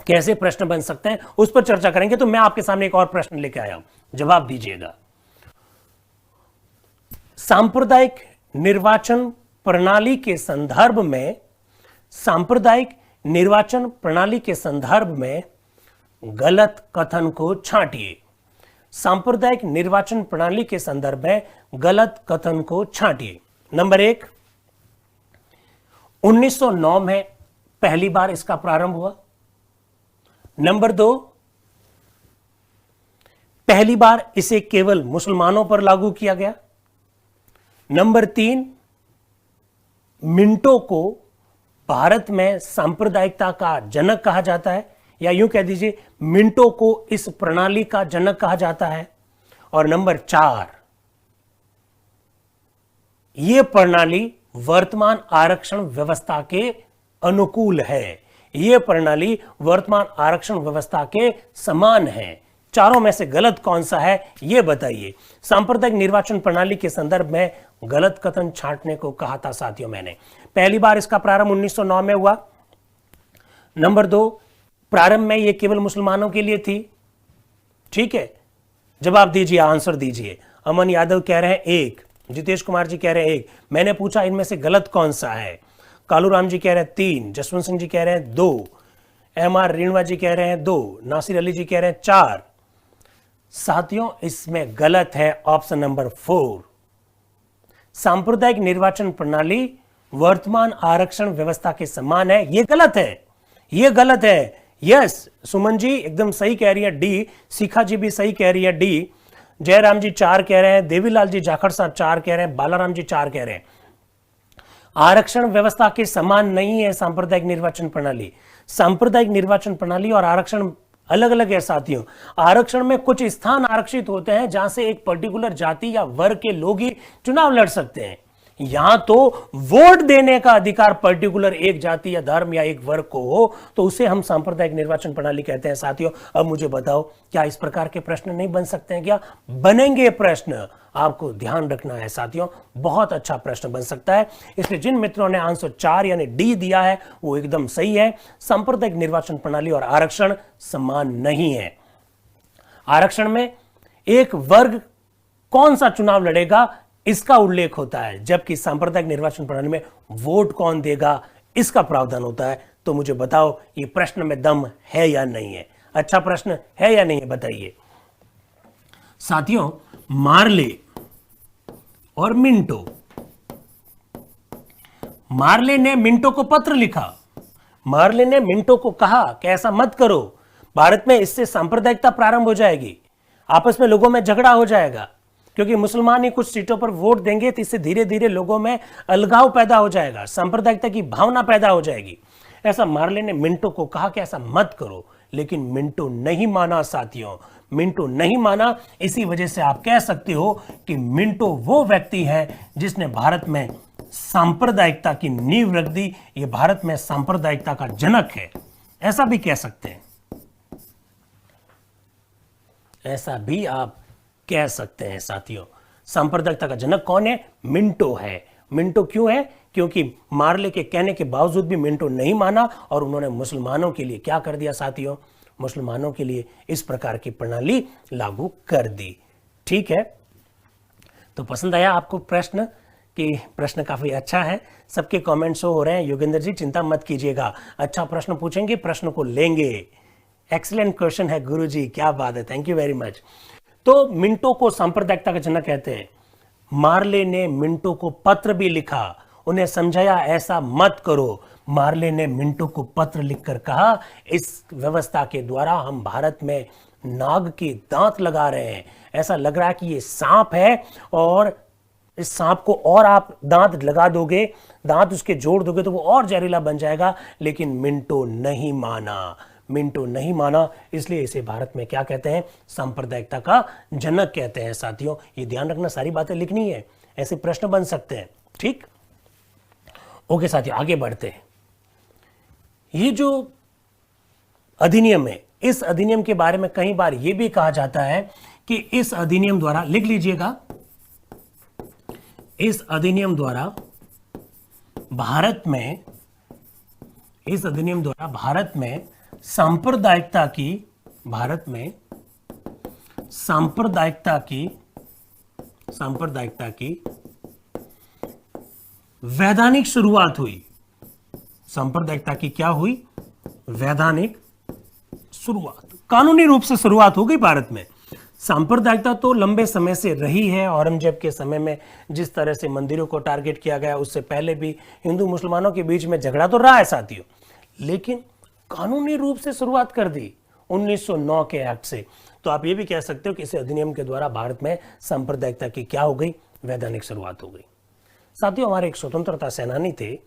[SPEAKER 1] कैसे प्रश्न बन सकते हैं उस पर चर्चा करेंगे। तो मैं आपके सामने एक और प्रश्न लेके आया हूं, जवाब दीजिएगा। सांप्रदायिक निर्वाचन प्रणाली के संदर्भ में, सांप्रदायिक निर्वाचन प्रणाली के संदर्भ में गलत कथन को छांटिए। सांप्रदायिक निर्वाचन प्रणाली के संदर्भ में गलत कथन को छांटिए। नंबर 1, 1909 में पहली बार इसका प्रारंभ हुआ। नंबर 2, पहली बार इसे केवल मुसलमानों पर लागू किया गया। नंबर 3, मिंटो को भारत में सांप्रदायिकता का जनक कहा जाता है, या यूं कह दीजिए मिंटो को इस प्रणाली का जनक कहा जाता है। और नंबर 4, यह प्रणाली वर्तमान आरक्षण व्यवस्था के अनुकूल है, यह प्रणाली वर्तमान आरक्षण व्यवस्था के समान है। चारों में से गलत कौन सा है यह बताइए। सांप्रदायिक निर्वाचन प्रणाली के संदर्भ में गलत कथन छांटने को कहा था साथियों मैंने। पहली बार इसका प्रारंभ 1909 में हुआ। नंबर 2, प्रारंभ में यह केवल मुसलमानों के लिए थी। ठीक है, जवाब दीजिए, आंसर दीजिए। अमन यादव कह रहे हैं 1, जितेश कुमार जी कह रहे हैं 1। मैंने पूछा इनमें से गलत कौन सा है। कालूराम जी कह रहे हैं 3, जसवंत सिंह जी कह रहे हैं 2, MR रेणुवा जी कह रहे हैं 2, नासिर अली जी कह रहे हैं 4। साथियों, इसमें गलत है ऑप्शन नंबर 4। सांप्रदायिक निर्वाचन प्रणाली वर्तमान आरक्षण व्यवस्था के समान है, यह गलत है, यह गलत है। यस, सुमन जी एकदम सही कह रही है डी, शिखा जी भी सही कह रही है डी, जयराम जी 4 कह रहे हैं, देवीलाल जी जाखड़ साहब 4 कह रहे हैं, बालाराम जी 4 कह रहे हैं। आरक्षण व्यवस्था के समान नहीं है सांप्रदायिक निर्वाचन प्रणाली। सांप्रदायिक निर्वाचन प्रणाली और आरक्षण अलग अलग है साथियों। आरक्षण में कुछ स्थान आरक्षित होते हैं जहां से एक पर्टिकुलर जाति या वर्ग के लोग ही चुनाव लड़ सकते हैं। यहां तो वोट देने का अधिकार पर्टिकुलर एक जाति या धर्म या एक वर्ग को हो तो उसे हम सांप्रदायिक निर्वाचन प्रणाली कहते हैं साथियों। अब मुझे बताओ, क्या इस प्रकार के प्रश्न नहीं बन सकते हैं? क्या बनेंगे प्रश्न? आपको ध्यान रखना है साथियों, बहुत अच्छा प्रश्न बन सकता है। इसलिए जिन मित्रों ने आंसर 4 यानी डी दिया है वो एकदम सही है। सांप्रदायिक निर्वाचन प्रणाली और आरक्षण समान नहीं है। आरक्षण में एक वर्ग कौन सा चुनाव लड़ेगा इसका उल्लेख होता है, जबकि सांप्रदायिक निर्वाचन प्रणाली में वोट कौन देगा इसका प्रावधान होता है। तो मुझे बताओ, ये प्रश्न में दम है या नहीं है? अच्छा प्रश्न है या नहीं है, बताइए साथियों। मार्ले और मिंटो, मार्ले ने मिंटो को पत्र लिखा, मार्ले ने मिंटो को कहा कि ऐसा मत करो, भारत में इससे सांप्रदायिकता प्रारंभ हो जाएगी, आपस में लोगों में झगड़ा हो जाएगा, क्योंकि मुसलमान ही कुछ सीटों पर वोट देंगे तो इससे धीरे धीरे लोगों में अलगाव पैदा हो जाएगा, सांप्रदायिकता की भावना पैदा हो जाएगी। ऐसा मार्ले ने मिंटो को कहा कि ऐसा मत करो, लेकिन मिंटो नहीं माना साथियों, मिंटो नहीं माना। इसी वजह से आप कह सकते हो कि मिंटो वो व्यक्ति है जिसने भारत में सांप्रदायिकता की नींव रख दी। ये भारत में सांप्रदायिकता का जनक है, ऐसा भी कह सकते हैं, ऐसा भी आप कह सकते हैं साथियों। सांप्रदायिकता का जनक कौन है? मिंटो है। मिंटो क्यों है? क्योंकि मार्ले के कहने के बावजूद भी मिंटो नहीं माना और उन्होंने मुसलमानों के लिए क्या कर दिया साथियों? मुसलमानों के लिए इस प्रकार की प्रणाली लागू कर दी। ठीक है, तो पसंद आया आपको प्रश्न? कि प्रश्न काफी अच्छा है, सबके कमेंट शो हो रहे हैं। योगेंद्र जी चिंता मत कीजिएगा, अच्छा प्रश्न पूछेंगे, प्रश्न को लेंगे। एक्सीलेंट क्वेश्चन है गुरुजी, क्या बात है, थैंक यू वेरी मच। तो मिंटो को सांप्रदायिकता का जनक कहते हैं। मार्ले ने मिंटो को पत्र भी लिखा, उन्हें समझाया ऐसा मत करो। मार्ले ने मिंटो को पत्र लिखकर कहा, इस व्यवस्था के द्वारा हम भारत में नाग के दांत लगा रहे हैं, ऐसा लग रहा है कि ये सांप है और इस सांप को और आप दांत लगा दोगे, दांत उसके जोड़ दोगे तो वो और जहरीला बन जाएगा। लेकिन मिंटो नहीं माना, मिंटो नहीं माना, इसलिए इसे भारत में क्या कहते हैं? सांप्रदायिकता का जनक कहते हैं साथियों। ये ध्यान रखना, सारी बातें लिखनी है, ऐसे प्रश्न बन सकते हैं। ठीक, ओके साथियों, आगे बढ़ते हैं। ये जो अधिनियम है, इस अधिनियम के बारे में कई बार यह भी कहा जाता है कि इस अधिनियम द्वारा, लिख लीजिएगा, इस अधिनियम द्वारा भारत में, इस अधिनियम द्वारा भारत में सांप्रदायिकता की, भारत में सांप्रदायिकता की, सांप्रदायिकता की वैधानिक शुरुआत हुई। सांप्रदायिकता की क्या हुई? वैधानिक शुरुआत, कानूनी रूप से शुरुआत हो गई भारत में। सांप्रदायिकता तो लंबे समय से रही है, औरंगजेब के समय में जिस तरह से मंदिरों को टारगेट किया गया, उससे पहले भी हिंदू मुसलमानों के बीच में झगड़ा तो रहा है साथियों, लेकिन कानूनी रूप से शुरुआत कर दी 1909 के एक्ट से। तो आप ये भी कह सकते हो कि इस अधिनियम के द्वारा भारत में सांप्रदायिकता की क्या हो गई? वैधानिक शुरुआत हो गई। साथियों, हमारे एक स्वतंत्रता सेनानी थे,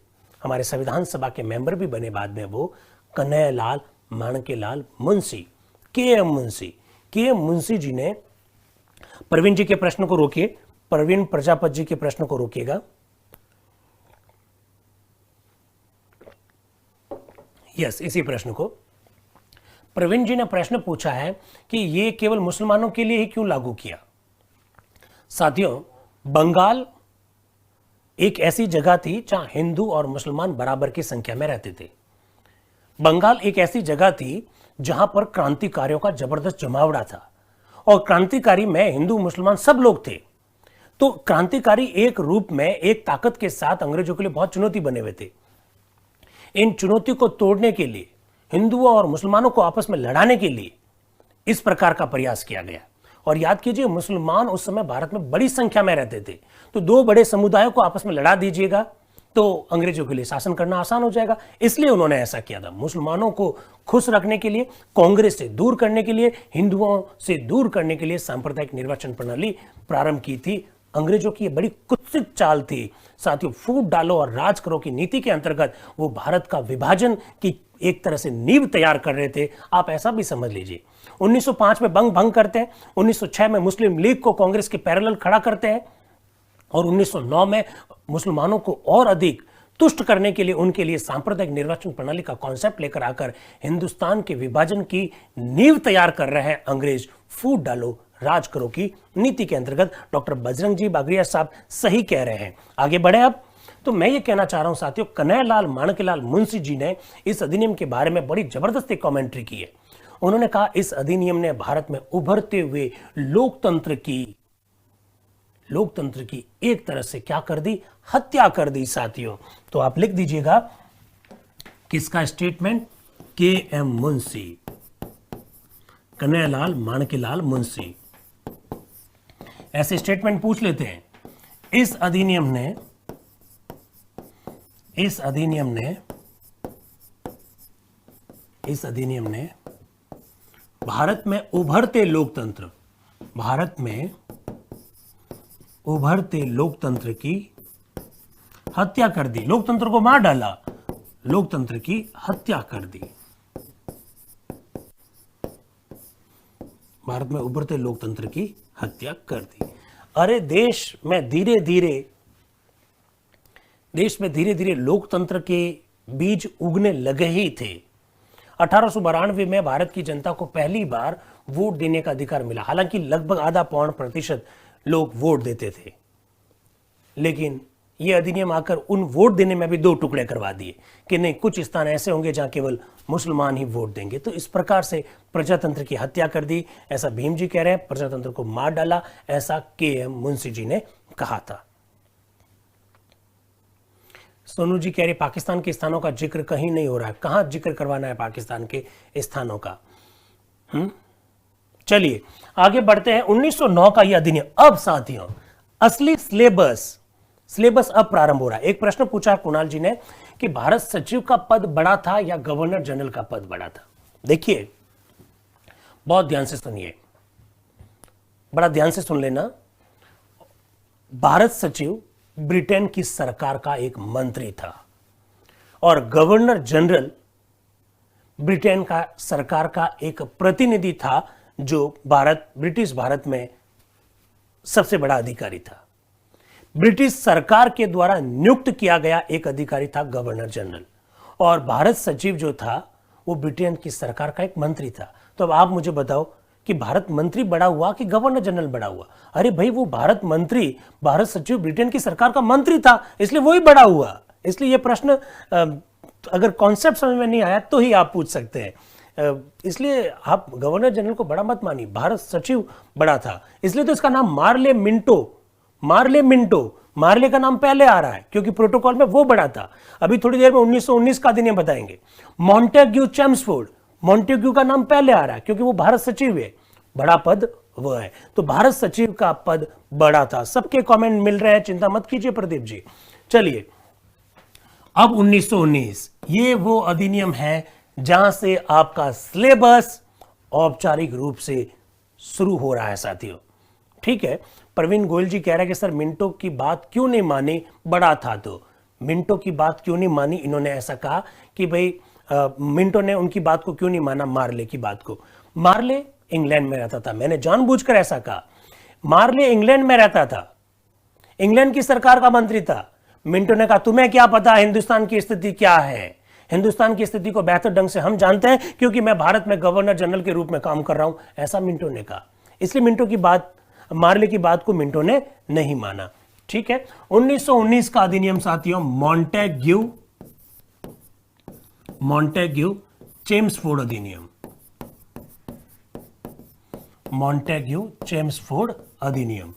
[SPEAKER 1] हमारे संविधान सभा के मेंबर भी बने बाद में, वो कन्हैयालाल माणकेलाल मुंशी, के.एम. मुंशी। के.एम. मुंशी जी ने, प्रवीण जी के प्रश्न को रोकिए, प्रवीण प्रजापति जी के प्रश्न को रोकिएगा। यस, इसी प्रश्न को प्रवीण जी ने प्रश्न पूछा है कि ये केवल मुसलमानों के लिए ही क्यों लागू किया? साथियों, बंगाल एक ऐसी जगह थी जहां हिंदू और मुसलमान बराबर की संख्या में रहते थे। बंगाल एक ऐसी जगह थी जहां पर क्रांतिकारियों का जबरदस्त जमावड़ा था, और क्रांतिकारी में हिंदू मुसलमान सब लोग थे। तो क्रांतिकारी एक रूप में, एक ताकत के साथ अंग्रेजों के लिए बहुत चुनौती बने हुए थे। इन चुनौती को तोड़ने के लिए, हिंदुओं और मुसलमानों को आपस में लड़ाने के लिए इस प्रकार का प्रयास किया गया। और याद कीजिए, मुसलमान उस समय भारत में बड़ी संख्या में रहते थे, तो दो बड़े समुदायों को आपस में लड़ा दीजिएगा तो अंग्रेजों के लिए शासन करना आसान हो जाएगा। इसलिए उन्होंने ऐसा किया था, मुसलमानों को खुश रखने के लिए, कांग्रेस से दूर करने के लिए, हिंदुओं से दूर करने के लिए सांप्रदायिक निर्वाचन प्रणाली प्रारंभ की थी। अंग्रेजों की ये बड़ी कुत्सित चाल थी साथियों। फूट डालो और राज करो की नीति के अंतर्गत वो भारत का विभाजन की एक तरह से नींव तैयार कर रहे थे, आप ऐसा भी समझ लीजिए। 1905 में भंग करते हैं, 1906 में मुस्लिम लीग को कांग्रेस के पैरेलल खड़ा करते हैं, और 1909 में मुसलमानों को और अधिक तुष्ट करने के लिए उनके लिए सांप्रदायिक निर्वाचन प्रणाली का कॉन्सेप्ट लेकर आकर हिंदुस्तान के विभाजन की नींव तैयार कर रहे हैं अंग्रेज। फूट डालो राज करो की नीति के अंतर्गत डॉक्टर बजरंग जी बागड़िया साहब सही कह रहे हैं। आगे बढ़े अब, तो मैं ये कहना चाह रहा हूं साथियों, कन्हैयालाल माणकेलाल मुंशी जी ने इस अधिनियम के बारे में बड़ी जबरदस्त कमेंट्री की है। उन्होंने कहा, इस अधिनियम ने भारत में उभरते हुए लोकतंत्र की एक तरह से क्या कर दी? हत्या कर दी साथियों। तो आप लिख दीजिएगा, किसका स्टेटमेंट? के.एम. मुंशी, कन्हैयालाल माणकेलाल मुंशी। ऐसे स्टेटमेंट पूछ लेते हैं। इस अधिनियम ने इस अधिनियम ने भारत में उभरते लोकतंत्र की हत्या कर दी, लोकतंत्र को मार डाला, लोकतंत्र की हत्या कर दी। भारत में उभरते लोकतंत्र की हत्या कर दी। अरे देश में धीरे धीरे लोकतंत्र के बीज उगने लगे ही थे। 1892 में भारत की जनता को पहली बार वोट देने का अधिकार मिला। हालांकि लगभग आधा पौन प्रतिशत लोग वोट देते थे, लेकिन यह अधिनियम आकर उन वोट देने में भी दो टुकड़े करवा दिए कि नहीं, कुछ स्थान ऐसे होंगे जहां केवल मुसलमान ही वोट देंगे। तो इस प्रकार से प्रजातंत्र की हत्या कर दी, ऐसा भीम जी कह रहे हैं। प्रजातंत्र को मार डाला, ऐसा के.एम. मुंशी जी ने कहा था। सोनू जी कह रहे पाकिस्तान के स्थानों का जिक्र कहीं नहीं हो रहा है। कहां जिक्र करवाना है पाकिस्तान के स्थानों का? चलिए आगे बढ़ते हैं। 1909 का यह अधिनियम। अब साथियों असली सिलेबस अब प्रारंभ हो रहा है। एक प्रश्न पूछा कुणाल जी ने कि भारत सचिव का पद बड़ा था या गवर्नर जनरल का पद बड़ा था? देखिए बहुत ध्यान से सुनिए, बड़ा ध्यान से सुन लेना। भारत सचिव ब्रिटेन की सरकार का एक मंत्री था और गवर्नर जनरल ब्रिटेन का सरकार का एक प्रतिनिधि था, जो ब्रिटिश भारत में सबसे बड़ा अधिकारी था। ब्रिटिश सरकार के द्वारा नियुक्त किया गया एक अधिकारी था गवर्नर जनरल, और भारत सचिव जो था वो ब्रिटेन की सरकार का एक मंत्री था। तो अब आप मुझे बताओ कि भारत मंत्री बड़ा हुआ कि गवर्नर जनरल बड़ा हुआ? अरे भाई, वो भारत सचिव ब्रिटेन की सरकार का मंत्री था, इसलिए वही बड़ा हुआ। इसलिए यह प्रश्न अगर कॉन्सेप्ट समझ में नहीं आया तो ही आप पूछ सकते हैं। इसलिए आप गवर्नर जनरल को बड़ा मत मानिए, भारत सचिव बड़ा था। इसलिए तो इसका नाम मार्ले मिंटो, मार्ले का नाम पहले आ रहा है क्योंकि प्रोटोकॉल में वो बड़ा था। अभी थोड़ी देर में 1919 का अधिनियम बताएंगे। मॉन्टेग्यू का नाम पहले आ रहा है क्योंकि वो भारत सचिव है, बड़ा पद वो है। तो भारत सचिव का पद बड़ा था। सबके कमेंट मिल रहे हैं, चिंता मत कीजिए प्रदीप जी। चलिए अब 1919, ये वो अधिनियम है जहां से आपका सिलेबस औपचारिक रूप से शुरू हो रहा है साथियों। ठीक है, प्रवीण गोयल जी कह रहे हैं कि सर मिंटो की बात क्यों नहीं मानी, बड़ा था तो। मिंटो की बात क्यों नहीं मानी? इन्होंने ऐसा कहा कि भाई मिंटो ने उनकी बात को क्यों नहीं माना, मार्ले की बात को। मार्ले इंग्लैंड में रहता था, मैंने जानबूझकर ऐसा कहा। मार्ले इंग्लैंड में रहता था, इंग्लैंड की सरकार का मंत्री था। मिंटो ने कहा तुम्हें क्या पता हिंदुस्तान की स्थिति क्या है, हिंदुस्तान की स्थिति को बेहतर ढंग से हम जानते हैं क्योंकि मैं भारत में गवर्नर जनरल के रूप में काम कर रहा हूं, ऐसा मिंटो ने कहा। इसलिए मार्ले की बात को मिंटो ने नहीं माना। ठीक है, 1919 का अधिनियम साथियों मॉन्टेग्यू चेम्सफोर्ड अधिनियम। मॉन्टेग्यू चेम्सफोर्ड अधिनियम।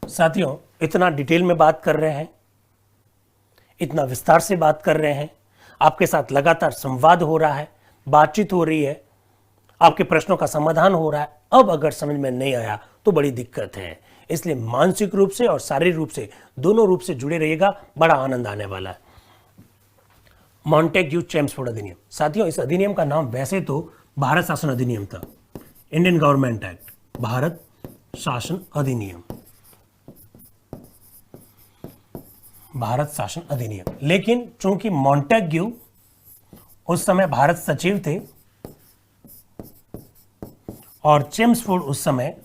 [SPEAKER 1] साथियों इतना डिटेल में बात कर रहे हैं, इतना विस्तार से बात कर रहे हैं, आपके साथ लगातार संवाद हो रहा है, बातचीत हो रही है, आपके प्रश्नों का समाधान हो रहा है। अब अगर समझ में नहीं आया तो बड़ी दिक्कत है। इसलिए मानसिक रूप से और शारीरिक रूप से, दोनों रूप से जुड़े रहिएगा, बड़ा आनंद आने वाला है। मॉन्टेग्यू चेम्सफोर्ड अधिनियम। साथियों इस अधिनियम का नाम वैसे तो भारत शासन अधिनियम था, इंडियन गवर्नमेंट एक्ट, भारत शासन अधिनियम, भारत शासन अधिनियम। लेकिन चूंकि मॉन्टेग्यू उस समय भारत सचिव थे और चेम्सफोर्ड उस समय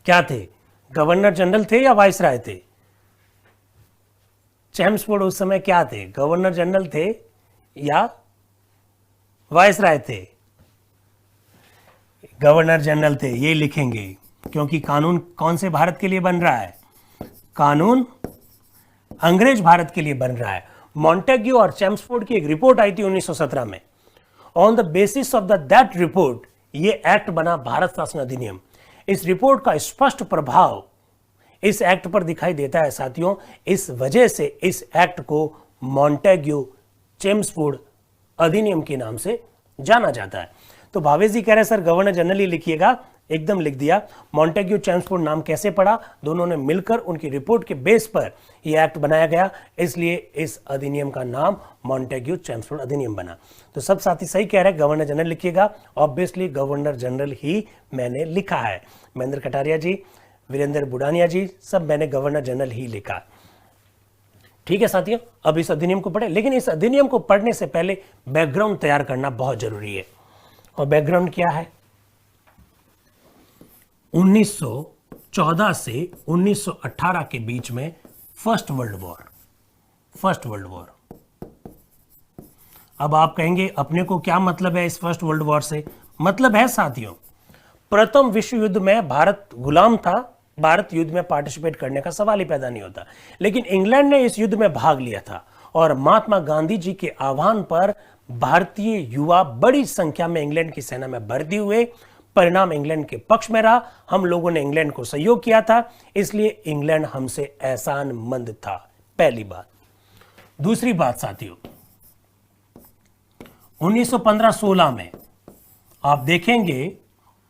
[SPEAKER 1] क्या थे, गवर्नर जनरल थे या वाइसराय थे? चेम्सफोर्ड उस समय क्या थे, गवर्नर जनरल थे या वाइसराय थे? गवर्नर जनरल थे, ये लिखेंगे क्योंकि कानून कौन से भारत के लिए बन रहा है? कानून अंग्रेज भारत के लिए बन रहा है। मॉन्टेग्यू और चेम्सफोर्ड की एक रिपोर्ट आई थी 1917 में। On the basis of that report ये एक्ट बना भारत शासन अधिनियम। इस रिपोर्ट का स्पष्ट प्रभाव इस एक्ट पर दिखाई देता है साथियों। इस वजह से इस एक्ट को मॉन्टेग्यू चेम्सफोर्ड अधिनियम के नाम से जाना जाता है। तो भावेश जी कह रहे हैं सर गवर्नर जनरल ही लिखिएगा, एकदम लिख दिया। मॉन्टेग्यू चेम्सफोर्ड नाम कैसे पड़ा? दोनों ने मिलकर उनकी रिपोर्ट के बेस पर यह एक्ट बनाया गया, इसलिए इस अधिनियम का नाम मॉन्टेग्यू चेम्सफोर्ड अधिनियम बना। तो सब साथी सही कह रहे हैं, गवर्नर जनरल लिखिएगा। ऑब्वियसली गवर्नर जनरल ही मैंने लिखा है। महेंद्र कटारिया जी, वीरेंद्र बुडानिया जी, सब मैंने गवर्नर जनरल ही लिखा। ठीक है साथियों, अब इस अधिनियम को पढ़े, लेकिन इस अधिनियम को पढ़ने से पहले बैकग्राउंड तैयार करना बहुत जरूरी है। और बैकग्राउंड क्या है? 1914 से 1918 के बीच में फर्स्ट वर्ल्ड वॉर। अब आप कहेंगे अपने को क्या मतलब है इस फर्स्ट वर्ल्ड वॉर से? मतलब है साथियों, प्रथम विश्व युद्ध में भारत गुलाम था, भारत युद्ध में पार्टिसिपेट करने का सवाल ही पैदा नहीं होता, लेकिन इंग्लैंड ने इस युद्ध में भाग लिया था और महात्मा गांधी जी के आह्वान पर भारतीय युवा बड़ी संख्या में इंग्लैंड की सेना में भर्ती हुए। परिणाम इंग्लैंड के पक्ष में रहा। हम लोगों ने इंग्लैंड को सहयोग किया था, इसलिए इंग्लैंड हमसे एहसानमंद था। पहली बात। दूसरी बात साथियों, 1915-16 में आप देखेंगे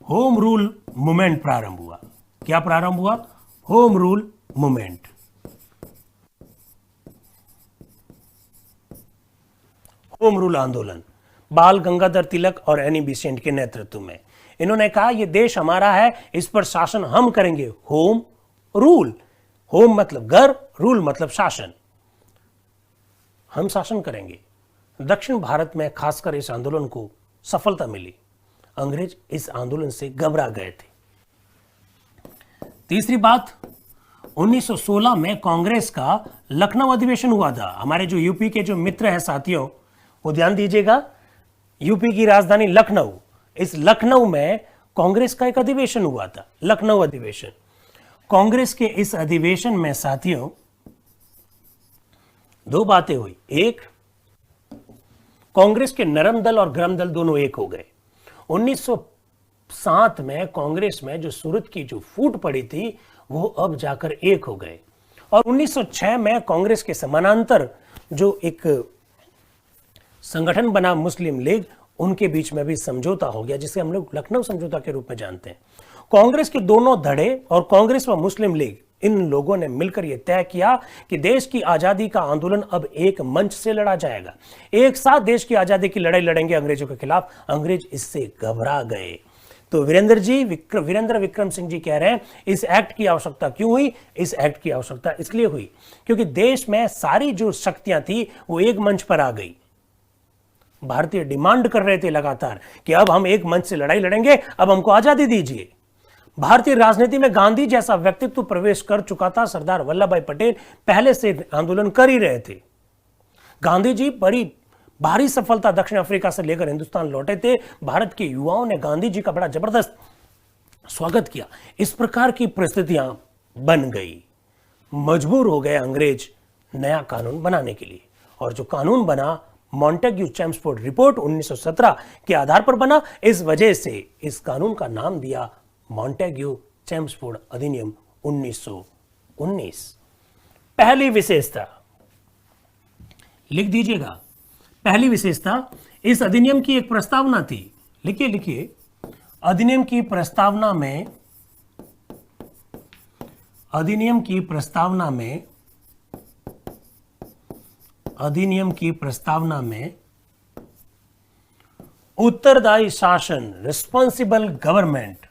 [SPEAKER 1] होम रूल मूवमेंट प्रारंभ हुआ। क्या प्रारंभ हुआ? Home rule movement. Home rule आंदोलन बाल गंगाधर तिलक और एनी बेसेंट के नेतृत्व में। इन्होंने कहा यह देश हमारा है, इस पर शासन हम करेंगे। होम रूल, होम मतलब घर, रूल मतलब शासन, हम शासन करेंगे। दक्षिण भारत में खासकर इस आंदोलन को सफलता मिली। अंग्रेज इस आंदोलन से घबरा गए थे। तीसरी बात, 1916 में कांग्रेस का लखनऊ अधिवेशन हुआ था। हमारे जो यूपी के जो मित्र हैं साथियों, वो ध्यान दीजिएगा, यूपी की राजधानी लखनऊ, इस लखनऊ में कांग्रेस का एक अधिवेशन हुआ था, लखनऊ अधिवेशन। कांग्रेस के इस अधिवेशन में साथियों दो बातें हुई। एक, कांग्रेस के नरम दल और गरम दल दोनों एक हो गए। 1907 में कांग्रेस में जो सूरत की जो फूट पड़ी थी वो अब जाकर एक हो गए। और 1906 में कांग्रेस के समानांतर जो एक संगठन बना मुस्लिम लीग, उनके बीच में भी समझौता हो गया, जिसे हम लोग लखनऊ समझौता के रूप में जानते हैं। कांग्रेस के दोनों धड़े और कांग्रेस व मुस्लिम लीग, इन लोगों ने मिलकर यह तय किया कि देश की आजादी का आंदोलन अब एक मंच से लड़ा जाएगा। एक साथ देश की आजादी की लड़ाई लड़ेंगे अंग्रेजों के खिलाफ। अंग्रेज इससे घबरा गए। तो वीरेंद्र विक्रम सिंह जी कह रहे हैं इस एक्ट की आवश्यकता क्यों हुई? इस एक्ट की आवश्यकता इसलिए हुई क्योंकि देश में सारी जो शक्तियां थी वो एक मंच पर आ गई। भारतीय डिमांड कर रहे थे लगातार कि अब हम एक मंच से लड़ाई लड़ेंगे, अब हमको आजादी दीजिए। भारतीय राजनीति में गांधी जैसा व्यक्तित्व प्रवेश कर चुका था। सरदार वल्लभ भाई पटेल पहले से आंदोलन कर ही रहे थे। गांधी जी बड़ी भारी सफलता दक्षिण अफ्रीका से लेकर हिंदुस्तान लौटे थे। भारत के युवाओं ने गांधी जी का बड़ा जबरदस्त स्वागत किया। इस प्रकार की परिस्थितियां बन गई। मजबूर हो गए अंग्रेज नया कानून बनाने के लिए, और जो कानून बना मॉन्टेग्यू चेम्सफोर्ड रिपोर्ट 1917 के आधार पर बना। इस वजह से इस कानून का नाम दिया मॉन्टेग्यू चेम्सफोर्ड अधिनियम 1919। पहली विशेषता लिख दीजिएगा। पहली विशेषता, इस अधिनियम की एक प्रस्तावना थी। लिखिए लिखिए, अधिनियम की प्रस्तावना में उत्तरदायी शासन, रिस्पॉन्सिबल गवर्नमेंट,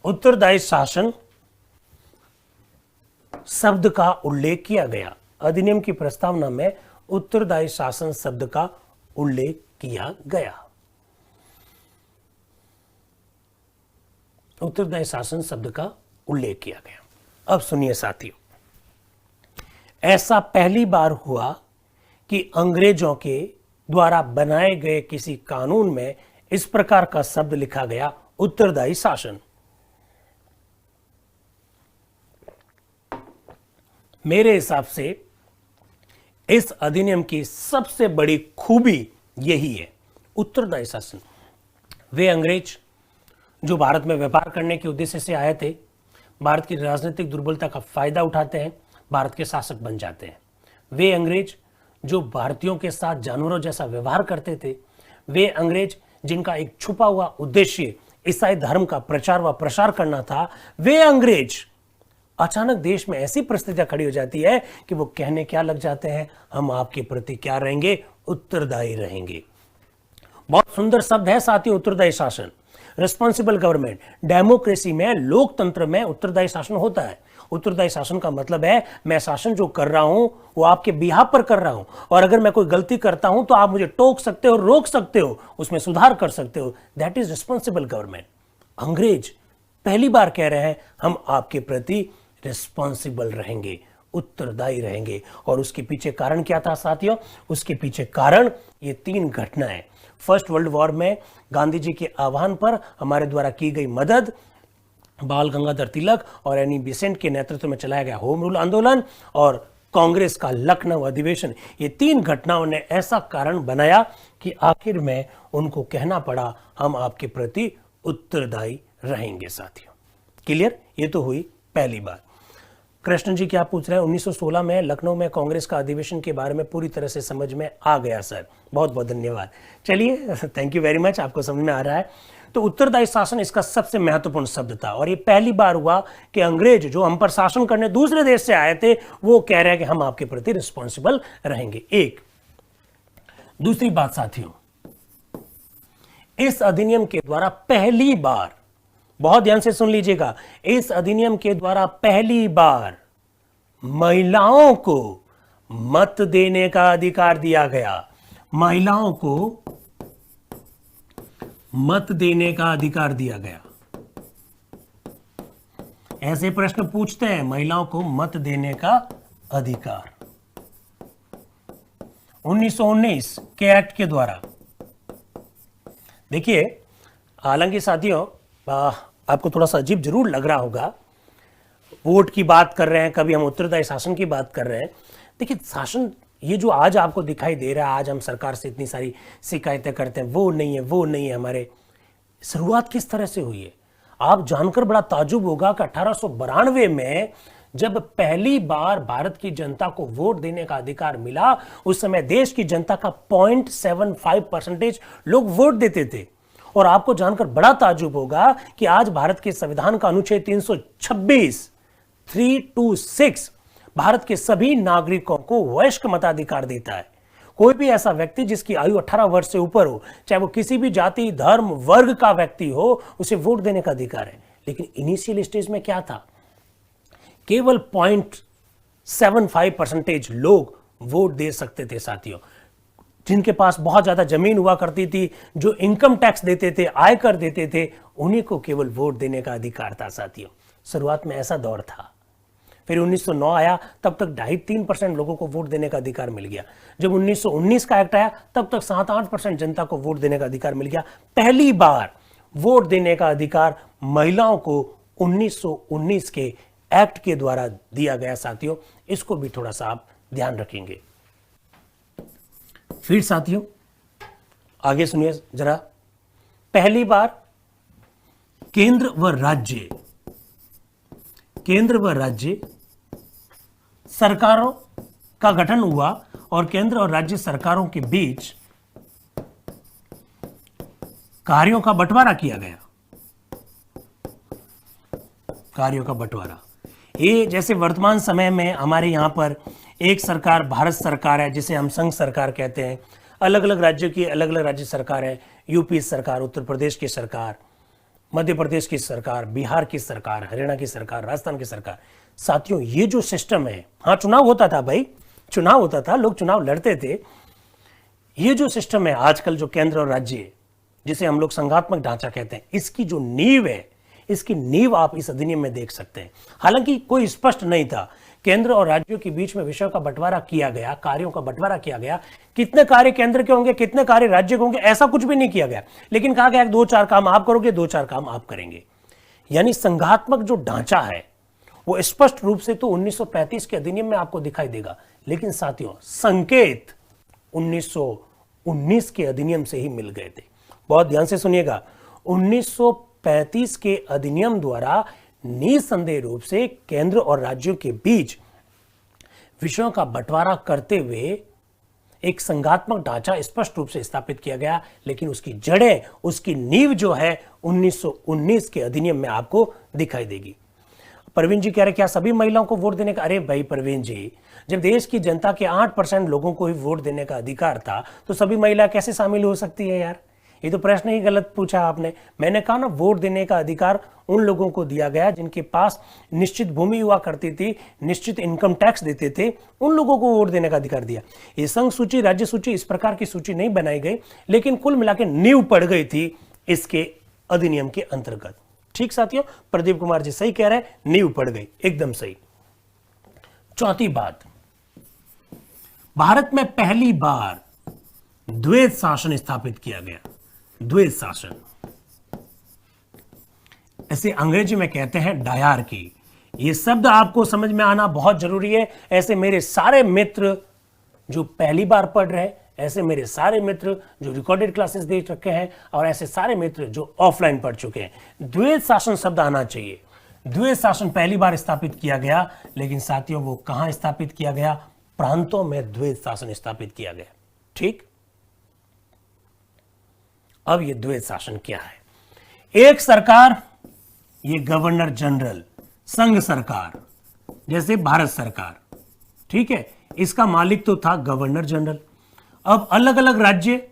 [SPEAKER 1] उत्तरदायी शासन शब्द का उल्लेख किया गया। अधिनियम की प्रस्तावना में उत्तरदायी शासन शब्द का उल्लेख किया गया। उत्तरदायी शासन शब्द का उल्लेख किया गया। अब सुनिए साथियों, ऐसा पहली बार हुआ कि अंग्रेजों के द्वारा बनाए गए किसी कानून में इस प्रकार का शब्द लिखा गया, उत्तरदायी शासन। मेरे हिसाब से इस अधिनियम की सबसे बड़ी खूबी यही है, उत्तरदायी शासन। वे अंग्रेज जो भारत में व्यापार करने के उद्देश्य से आए थे, भारत की राजनीतिक दुर्बलता का फायदा उठाते हैं, भारत के शासक बन जाते हैं। वे अंग्रेज जो भारतीयों के साथ जानवरों जैसा व्यवहार करते थे, वे अंग्रेज जिनका एक छुपा हुआ उद्देश्य ईसाई धर्म का प्रचार व प्रसार करना था, वे अंग्रेज अचानक देश में ऐसी परिस्थितियां खड़ी हो जाती है कि वो कहने क्या लग जाते हैं, हम आपके प्रति क्या रहेंगे, उत्तरदायी रहेंगे। बहुत सुंदर शब्द है साथियों, उत्तरदायी शासन, रिस्पॉन्सिबल गवर्नमेंट। डेमोक्रेसी में, लोकतंत्र में उत्तरदायी शासन होता है। उत्तरदायी शासन का मतलब है मैं शासन जो कर रहा हूं वो आपके बिहाफ पर कर रहा हूं, और अगर मैं कोई गलती करता हूं तो आप मुझे टोक सकते हो, रोक सकते हो, उसमें सुधार कर सकते हो। That is responsible government. अंग्रेज पहली बार कह रहे हैं हम आपके प्रति रिस्पॉन्सिबल रहेंगे, उत्तरदायी रहेंगे। और उसके पीछे कारण क्या था साथियों? उसके पीछे कारण ये 3 घटनाएं। फर्स्ट वर्ल्ड वॉर में गांधी जी के आह्वान पर हमारे द्वारा की गई मदद, बाल गंगाधर तिलक और एनी बेसेंट के नेतृत्व में चलाया गया होम रूल आंदोलन, और कांग्रेस का लखनऊ अधिवेशन, ये 3 घटनाओं ने ऐसा कारण बनाया कि आखिर में उनको कहना पड़ा हम आपके प्रति उत्तरदायी रहेंगे साथियों। क्लियर? ये तो हुई पहली बात। कृष्ण जी क्या पूछ रहे हैं? 1916 में लखनऊ में कांग्रेस का अधिवेशन के बारे में पूरी तरह से समझ में आ गया सर, बहुत बहुत धन्यवाद। चलिए, थैंक यू वेरी मच, आपको समझ में आ रहा है। तो उत्तरदायी शासन इसका सबसे महत्वपूर्ण शब्द था, और ये पहली बार हुआ कि अंग्रेज जो हम पर शासन करने दूसरे देश से आए थे वो कह रहे हैं कि हम आपके प्रति रिस्पॉन्सिबल रहेंगे। एक दूसरी बात साथियों, इस अधिनियम के द्वारा पहली बार, बहुत ध्यान से सुन लीजिएगा, इस अधिनियम के द्वारा पहली बार महिलाओं को मत देने का अधिकार दिया गया। महिलाओं को मत देने का अधिकार दिया गया। ऐसे प्रश्न पूछते हैं, महिलाओं को मत देने का अधिकार 1919 के एक्ट के द्वारा। देखिए, हालांकि साथियों आपको थोड़ा सा अजीब जरूर लग रहा होगा, वोट की बात कर रहे हैं, कभी हम उत्तरदायी शासन की बात कर रहे हैं। देखिए, शासन ये जो आज आपको दिखाई दे रहा है, आज हम सरकार से इतनी सारी शिकायतें करते हैं, वो नहीं है, वो नहीं है, हमारे शुरुआत किस तरह से हुई है आप जानकर बड़ा ताजुब होगा कि 1892 में जब पहली बार भारत की जनता को वोट देने का अधिकार मिला, उस समय देश की जनता का 0.75% लोग वोट देते थे। और आपको जानकर बड़ा ताजुब होगा कि आज भारत के संविधान का अनुच्छेद 326 326 भारत के सभी नागरिकों को वयस्क मताधिकार देता है। कोई भी ऐसा व्यक्ति जिसकी आयु 18 वर्ष से ऊपर हो, चाहे वो किसी भी जाति, धर्म, वर्ग का व्यक्ति हो, उसे वोट देने का अधिकार है। लेकिन इनिशियल स्टेज में क्या था? केवल 0.75% लोग वोट दे सकते थे साथियों। जिनके पास बहुत ज्यादा जमीन हुआ करती थी, जो इनकम टैक्स देते थे, आयकर देते थे, उन्हीं को केवल वोट देने का अधिकार था साथियों। शुरुआत में ऐसा दौर था। फिर 1909 आया, तब तक 2.5-3% लोगों को वोट देने का अधिकार मिल गया। जब 1919 का एक्ट आया, तब तक 7-8% जनता को वोट देने का अधिकार मिल गया। पहली बार वोट देने का अधिकार महिलाओं को 1919 के एक्ट के द्वारा दिया गया साथियों। इसको भी थोड़ा सा आप ध्यान रखेंगे। फिर साथियों आगे सुनिए जरा, पहली बार केंद्र व राज्य सरकारों का गठन हुआ और केंद्र और राज्य सरकारों के बीच कार्यों का बंटवारा किया गया। कार्यों का बंटवारा, ये जैसे वर्तमान समय में हमारे यहां पर एक सरकार भारत सरकार है, जिसे हम संघ सरकार कहते हैं। अलग अलग राज्यों की अलग अलग राज्य सरकार है। यूपी सरकार, उत्तर प्रदेश की सरकार, मध्य प्रदेश की सरकार, बिहार की सरकार, हरियाणा की सरकार, राजस्थान की सरकार। साथियों, ये जो सिस्टम है, हाँ चुनाव होता था भाई, चुनाव होता था, लोग चुनाव लड़ते थे। ये जो सिस्टम है आजकल, जो केंद्र और राज्य, जिसे हम लोग संघात्मक ढांचा कहते हैं, इसकी जो नींव है, इसकी नींव आप इस अधिनियम में देख सकते हैं। हालांकि कोई स्पष्ट नहीं था। केंद्र और राज्यों के बीच में विषयों का बंटवारा किया गया, कार्यों का बंटवारा किया गया। कितने कार्य केंद्र के होंगे, कितने कार्य राज्य के होंगे, ऐसा कुछ भी नहीं किया गया। लेकिन कहा गया 2-4 काम आप करोगे, 2-4 काम आप करेंगे। यानी संघात्मक जो ढांचा है वो स्पष्ट रूप से तो 1935 के अधिनियम में आपको दिखाई देगा। लेकिन साथियों, संकेत 1919 के अधिनियम से ही मिल गए थे। बहुत ध्यान से सुनिएगा, 1935 के अधिनियम द्वारा निसंदेह रूप से केंद्र और राज्यों के बीच विषयों का बंटवारा करते हुए एक संघात्मक ढांचा स्पष्ट रूप से स्थापित किया गया, लेकिन उसकी जड़ें, उसकी नींव जो है 1919 के अधिनियम में आपको दिखाई देगी। प्रवीण जी कह रहे क्या सभी महिलाओं को वोट देने का? अरे भाई प्रवीण जी, जब देश की जनता के 8% लोगों को ही वोट देने का अधिकार था तो सभी महिला कैसे शामिल हो सकती है यार? ये तो प्रश्न ही गलत पूछा आपने। मैंने कहा ना, वोट देने का अधिकार उन लोगों को दिया गया जिनके पास निश्चित भूमि हुआ करती थी, निश्चित इनकम टैक्स देते थे, उन लोगों को वोट देने का अधिकार दिया। ये संघ सूची, राज्य सूची, इस प्रकार की सूची नहीं बनाई गई, लेकिन कुल मिलाकर नींव पड़ गई थी इसके अधिनियम के अंतर्गत। ठीक साथियों, प्रदीप कुमार जी सही कह रहे हैं, नींव पड़ गई, एकदम सही। चौथी बात, भारत में पहली बार द्वैध शासन स्थापित किया गया। द्वैध शासन, ऐसे अंग्रेजी में कहते हैं डायरकी। ये शब्द आपको समझ में आना बहुत जरूरी है। ऐसे मेरे सारे मित्र जो पहली बार पढ़ रहे हैं, ऐसे मेरे सारे मित्र जो रिकॉर्डेड क्लासेस देख रखे हैं, और ऐसे सारे मित्र जो ऑफलाइन पढ़ चुके हैं, द्वैध शासन शब्द आना चाहिए। द्वैध शासन पहली बार स्थापित किया गया, लेकिन साथियों वो कहां स्थापित किया गया? प्रांतों में द्वैध शासन स्थापित किया गया। ठीक, अब ये द्वैध शासन क्या है? एक सरकार, ये गवर्नर जनरल, संघ सरकार जैसे भारत सरकार, ठीक है, इसका मालिक तो था गवर्नर जनरल। अब अलग अलग राज्य,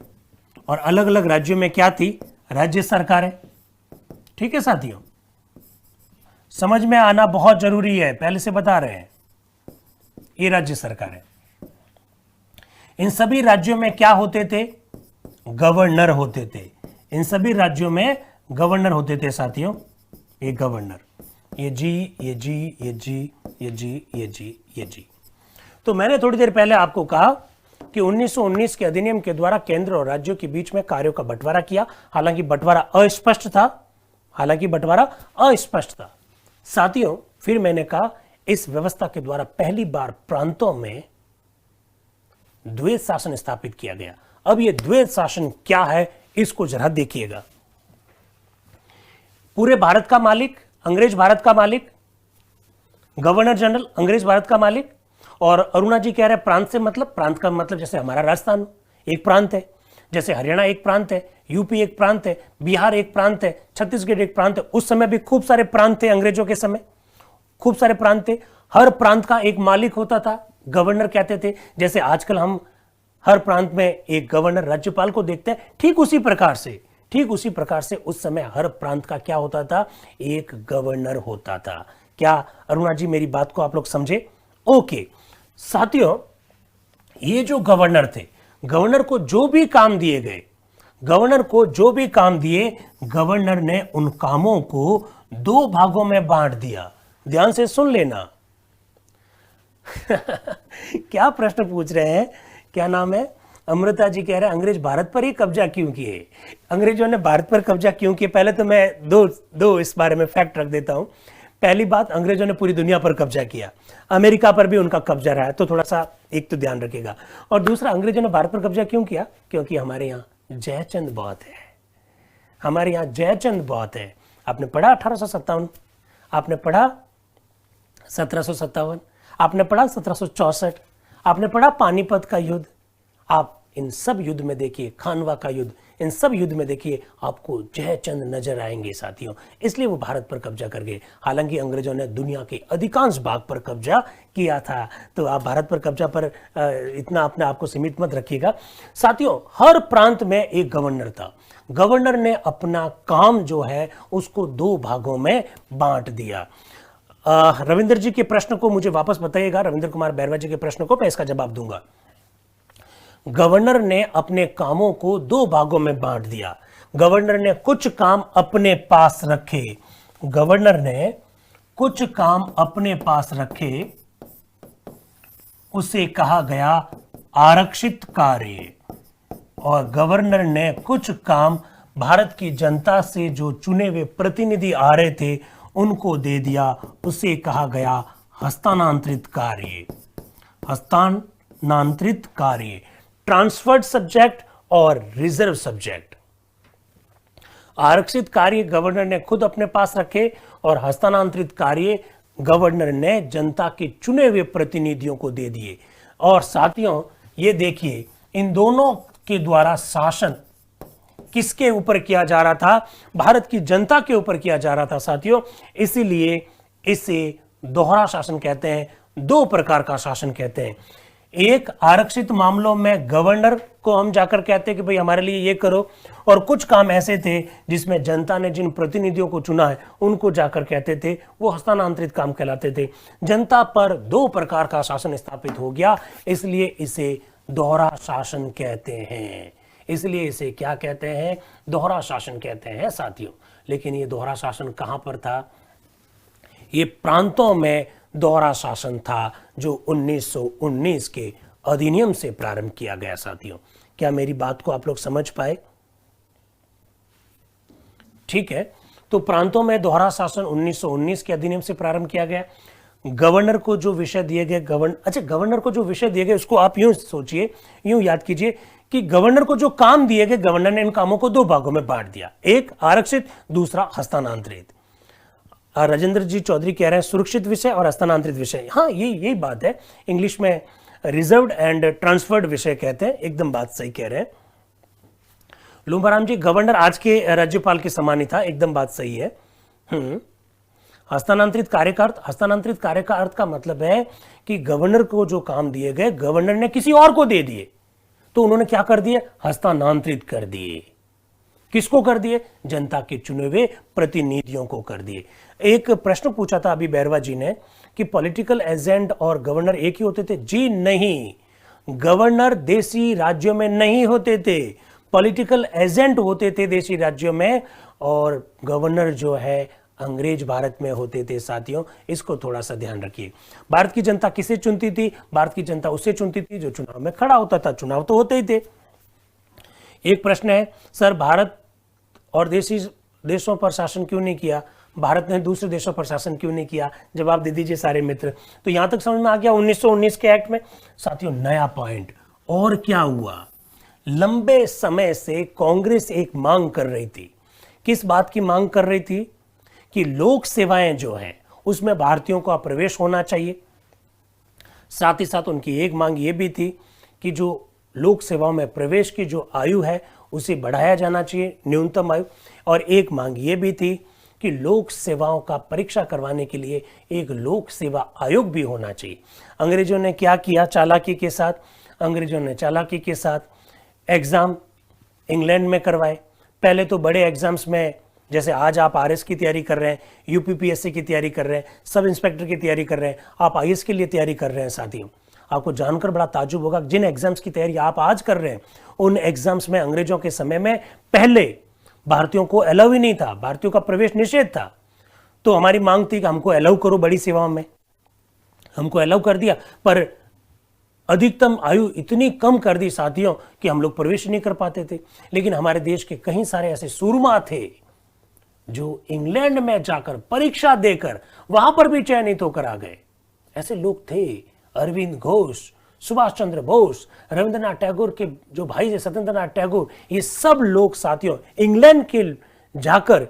[SPEAKER 1] और अलग अलग राज्यों में क्या थी? राज्य सरकारें। ठीक है साथियों, समझ में आना बहुत जरूरी है, पहले से बता रहे हैं। ये राज्य सरकारें, इन सभी राज्यों में क्या होते थे? गवर्नर होते थे। इन सभी राज्यों में गवर्नर होते थे साथियों। ये गवर्नर, ये जी, ये जी, ये जी, ये जी, ये जी, ये जी। तो मैंने थोड़ी देर पहले आपको कहा कि 1919 के अधिनियम के द्वारा केंद्र और राज्यों के बीच में कार्यों का बंटवारा किया। हालांकि बंटवारा अस्पष्ट था। साथियों, फिर मैंने कहा इस व्यवस्था के द्वारा पहली बार प्रांतों में द्वैध शासन स्थापित किया गया। अब यह द्वैध शासन क्या है, इसको जरा देखिएगा। पूरे भारत का मालिक अंग्रेज, भारत का मालिक गवर्नर जनरल, अंग्रेज भारत का मालिक। और अरुणा जी कह रहे हैं प्रांत से मतलब, प्रांत का मतलब जैसे हमारा राजस्थान एक प्रांत है, जैसे हरियाणा एक प्रांत है, यूपी एक प्रांत है, बिहार एक प्रांत है, छत्तीसगढ़ एक प्रांत है। उस समय भी खूब सारे प्रांत थे, अंग्रेजों के समय खूब सारे प्रांत थे। हर प्रांत का एक मालिक होता था, गवर्नर कहते थे। जैसे आजकल हम हर प्रांत में एक गवर्नर, राज्यपाल को देखते हैं, ठीक उसी प्रकार से उस समय हर प्रांत का क्या होता था? एक गवर्नर होता था। क्या अरुणा जी मेरी बात को आप लोग समझे? ओके साथियों, ये जो गवर्नर थे, गवर्नर को जो भी काम दिए गए, गवर्नर ने उन कामों को दो भागों में बांट दिया। ध्यान से सुन लेना। क्या प्रश्न पूछ रहे हैं? क्या नाम है? अमृता जी कह रहे हैं अंग्रेज भारत पर ही कब्जा क्यों किए? अंग्रेजों ने भारत पर कब्जा क्यों किया? पहले तो मैं दो इस बारे में फैक्ट रख देता हूं। पहली बात, अंग्रेजों ने पूरी दुनिया पर कब्जा किया, अमेरिका पर भी उनका कब्जा रहा है, तो थोड़ा सा एक तो ध्यान रखिएगा। और दूसरा, अंग्रेजों ने भारत पर कब्जा क्यों किया? क्योंकि हमारे यहाँ जयचंद बहुत है, आपने पढ़ा 1857, आपने पढ़ा 1757, आपने पढ़ा 1764, आपने पढ़ा पानीपत का युद्ध। आप इन सब युद्ध में देखिए, खानवा का युद्ध, इन सब युद्ध में देखिए आपको जयचंद नजर आएंगे साथियों। इसलिए वो भारत पर कब्जा कर गए। हालांकि अंग्रेजों ने दुनिया के अधिकांश भाग पर कब्जा किया था, तो आप भारत पर कब्जा पर इतना अपने आप को सीमित मत रखिएगा। साथियों, हर प्रांत में एक गवर्नर था। गवर्नर ने अपना काम जो है उसको दो भागों में बांट दिया। रविंद्र जी के प्रश्न को मुझे वापस बताइएगा, रविंद्र कुमार बैरवा जी के प्रश्न को, मैं इसका जवाब दूंगा। गवर्नर ने अपने कामों को दो भागों में बांट दिया। गवर्नर ने कुछ काम अपने पास रखे, उसे कहा गया आरक्षित कार्य। और गवर्नर ने कुछ काम भारत की जनता से जो चुने हुए प्रतिनिधि आ रहे थे उनको दे दिया, उसे कहा गया हस्तांतरित कार्य। ट्रांसफर्ड सब्जेक्ट और रिजर्व सब्जेक्ट। आरक्षित कार्य गवर्नर ने खुद अपने पास रखे और हस्तांतरित कार्य गवर्नर ने जनता के चुने हुए प्रतिनिधियों को दे दिए। और साथियों ये देखिए, इन दोनों के द्वारा शासन किसके ऊपर किया जा रहा था? भारत की जनता के ऊपर किया जा रहा था साथियों। इसीलिए इसे दोहरा शासन कहते हैं, दो प्रकार का शासन कहते हैं। एक, आरक्षित मामलों में गवर्नर को हम जाकर कहते कि भाई हमारे लिए ये करो, और कुछ काम ऐसे थे जिसमें जनता ने जिन प्रतिनिधियों को चुना है उनको जाकर कहते थे, वो हस्तांतरित काम कहलाते थे। जनता पर दो प्रकार का शासन स्थापित हो गया, इसलिए इसे दोहरा शासन कहते हैं। इसलिए इसे क्या कहते हैं? दोहरा शासन कहते हैं साथियों। लेकिन ये दोहरा शासन कहां पर था? ये प्रांतों में दोहरा शासन था, जो 1919 के अधिनियम से प्रारंभ किया गया साथियों। क्या मेरी बात को आप लोग समझ पाए? ठीक है, तो प्रांतों में दोहरा शासन 1919 के अधिनियम से प्रारंभ किया गया। गवर्नर को जो विषय दिए गए, गवर्नर को जो विषय दिए गए उसको आप यूं सोचिए, यूं याद कीजिए कि गवर्नर को जो काम दिए गए, गवर्नर ने इन कामों को दो भागों में बांट दिया, एक आरक्षित, दूसरा हस्तांतरित। राजेंद्र जी चौधरी कह रहे हैं सुरक्षित विषय और हस्तांतरित विषय। हाँ, यही बात है। इंग्लिश में रिजर्व्ड एंड ट्रांसफर्ड विषय कहते हैं। एकदम बात सही कह रहे हैं लुम्बाराम जी। गवर्नर आज के राज्यपाल के समान ही था, एकदम बात सही है। हस्तांतरित कार्य का अर्थ, हस्तांतरित कार्य का अर्थ का मतलब है कि गवर्नर को जो काम दिए गए, गवर्नर ने किसी और को दे दिए, तो उन्होंने क्या कर दिए? हस्तांतरित कर दिए। किसको कर दिए? जनता के चुने हुए प्रतिनिधियों को कर दिए। एक प्रश्न पूछा था अभी बैरवा जी ने कि पॉलिटिकल एजेंट और गवर्नर एक ही होते थे? जी नहीं, गवर्नर देशी राज्यों में नहीं होते थे, पॉलिटिकल एजेंट होते थे देशी राज्यों में, और गवर्नर जो है अंग्रेज भारत में होते थे साथियों। इसको थोड़ा सा ध्यान रखिए। भारत की जनता किसे चुनती थी? भारत की जनता उसे चुनती थी जो चुनाव में खड़ा होता था। चुनाव तो होते ही थे। एक प्रश्न है, सर भारत और देशों पर शासन क्यों नहीं किया? भारत ने दूसरे देशों पर शासन क्यों नहीं किया? जवाब दे दीजिए सारे मित्र। तो यहां तक समझ में आ गया 1919 के एक्ट में। साथियों नया पॉइंट और क्या हुआ? लंबे समय से कांग्रेस एक मांग कर रही थी। किस बात की मांग कर रही थी? कि लोक सेवाएं जो हैं उसमें भारतीयों का प्रवेश होना चाहिए। साथ ही साथ उनकी एक मांग ये भी थी कि जो लोक सेवाओं में प्रवेश की जो आयु है उसे बढ़ाया जाना चाहिए, न्यूनतम आयु। और एक मांग ये भी थी कि लोक सेवाओं का परीक्षा करवाने के लिए एक लोक सेवा आयोग भी होना चाहिए। अंग्रेजों ने क्या किया? चालाकी के साथ, अंग्रेजों ने चालाकी के साथ एग्जाम इंग्लैंड में करवाए। पहले तो बड़े एग्जाम्स में, जैसे आज आप आरएस की तैयारी कर रहे हैं, यूपीपीएससी की तैयारी कर रहे हैं, सब इंस्पेक्टर की तैयारी कर रहे हैं, आप आईएएस के लिए तैयारी कर रहे हैं साथियों। आपको जानकर बड़ा ताज्जुब होगा, जिन एग्जाम्स की तैयारी आप आज कर रहे हैं उन एग्जाम्स में अंग्रेजों के समय में पहले भारतीयों को अलाउ ही नहीं था, भारतीयों का प्रवेश निषेध था। तो हमारी मांग थी कि हमको अलाउ करो बड़ी सेवाओं में, हमको अलाउ कर दिया, पर अधिकतम आयु इतनी कम कर दी साथियों कि हम लोग प्रवेश नहीं कर पाते थे। लेकिन हमारे देश के कई सारे ऐसे सूरमा थे जो इंग्लैंड में जाकर परीक्षा देकर वहां पर भी चयनित होकर आ गए। ऐसे लोग थे, अरविंद घोष, सुभाष चंद्र बोस, रविंद्रनाथ टैगोर के जो भाई थे सत्येंद्रनाथ टैगोर, ये सब लोग साथियों इंग्लैंड के जाकर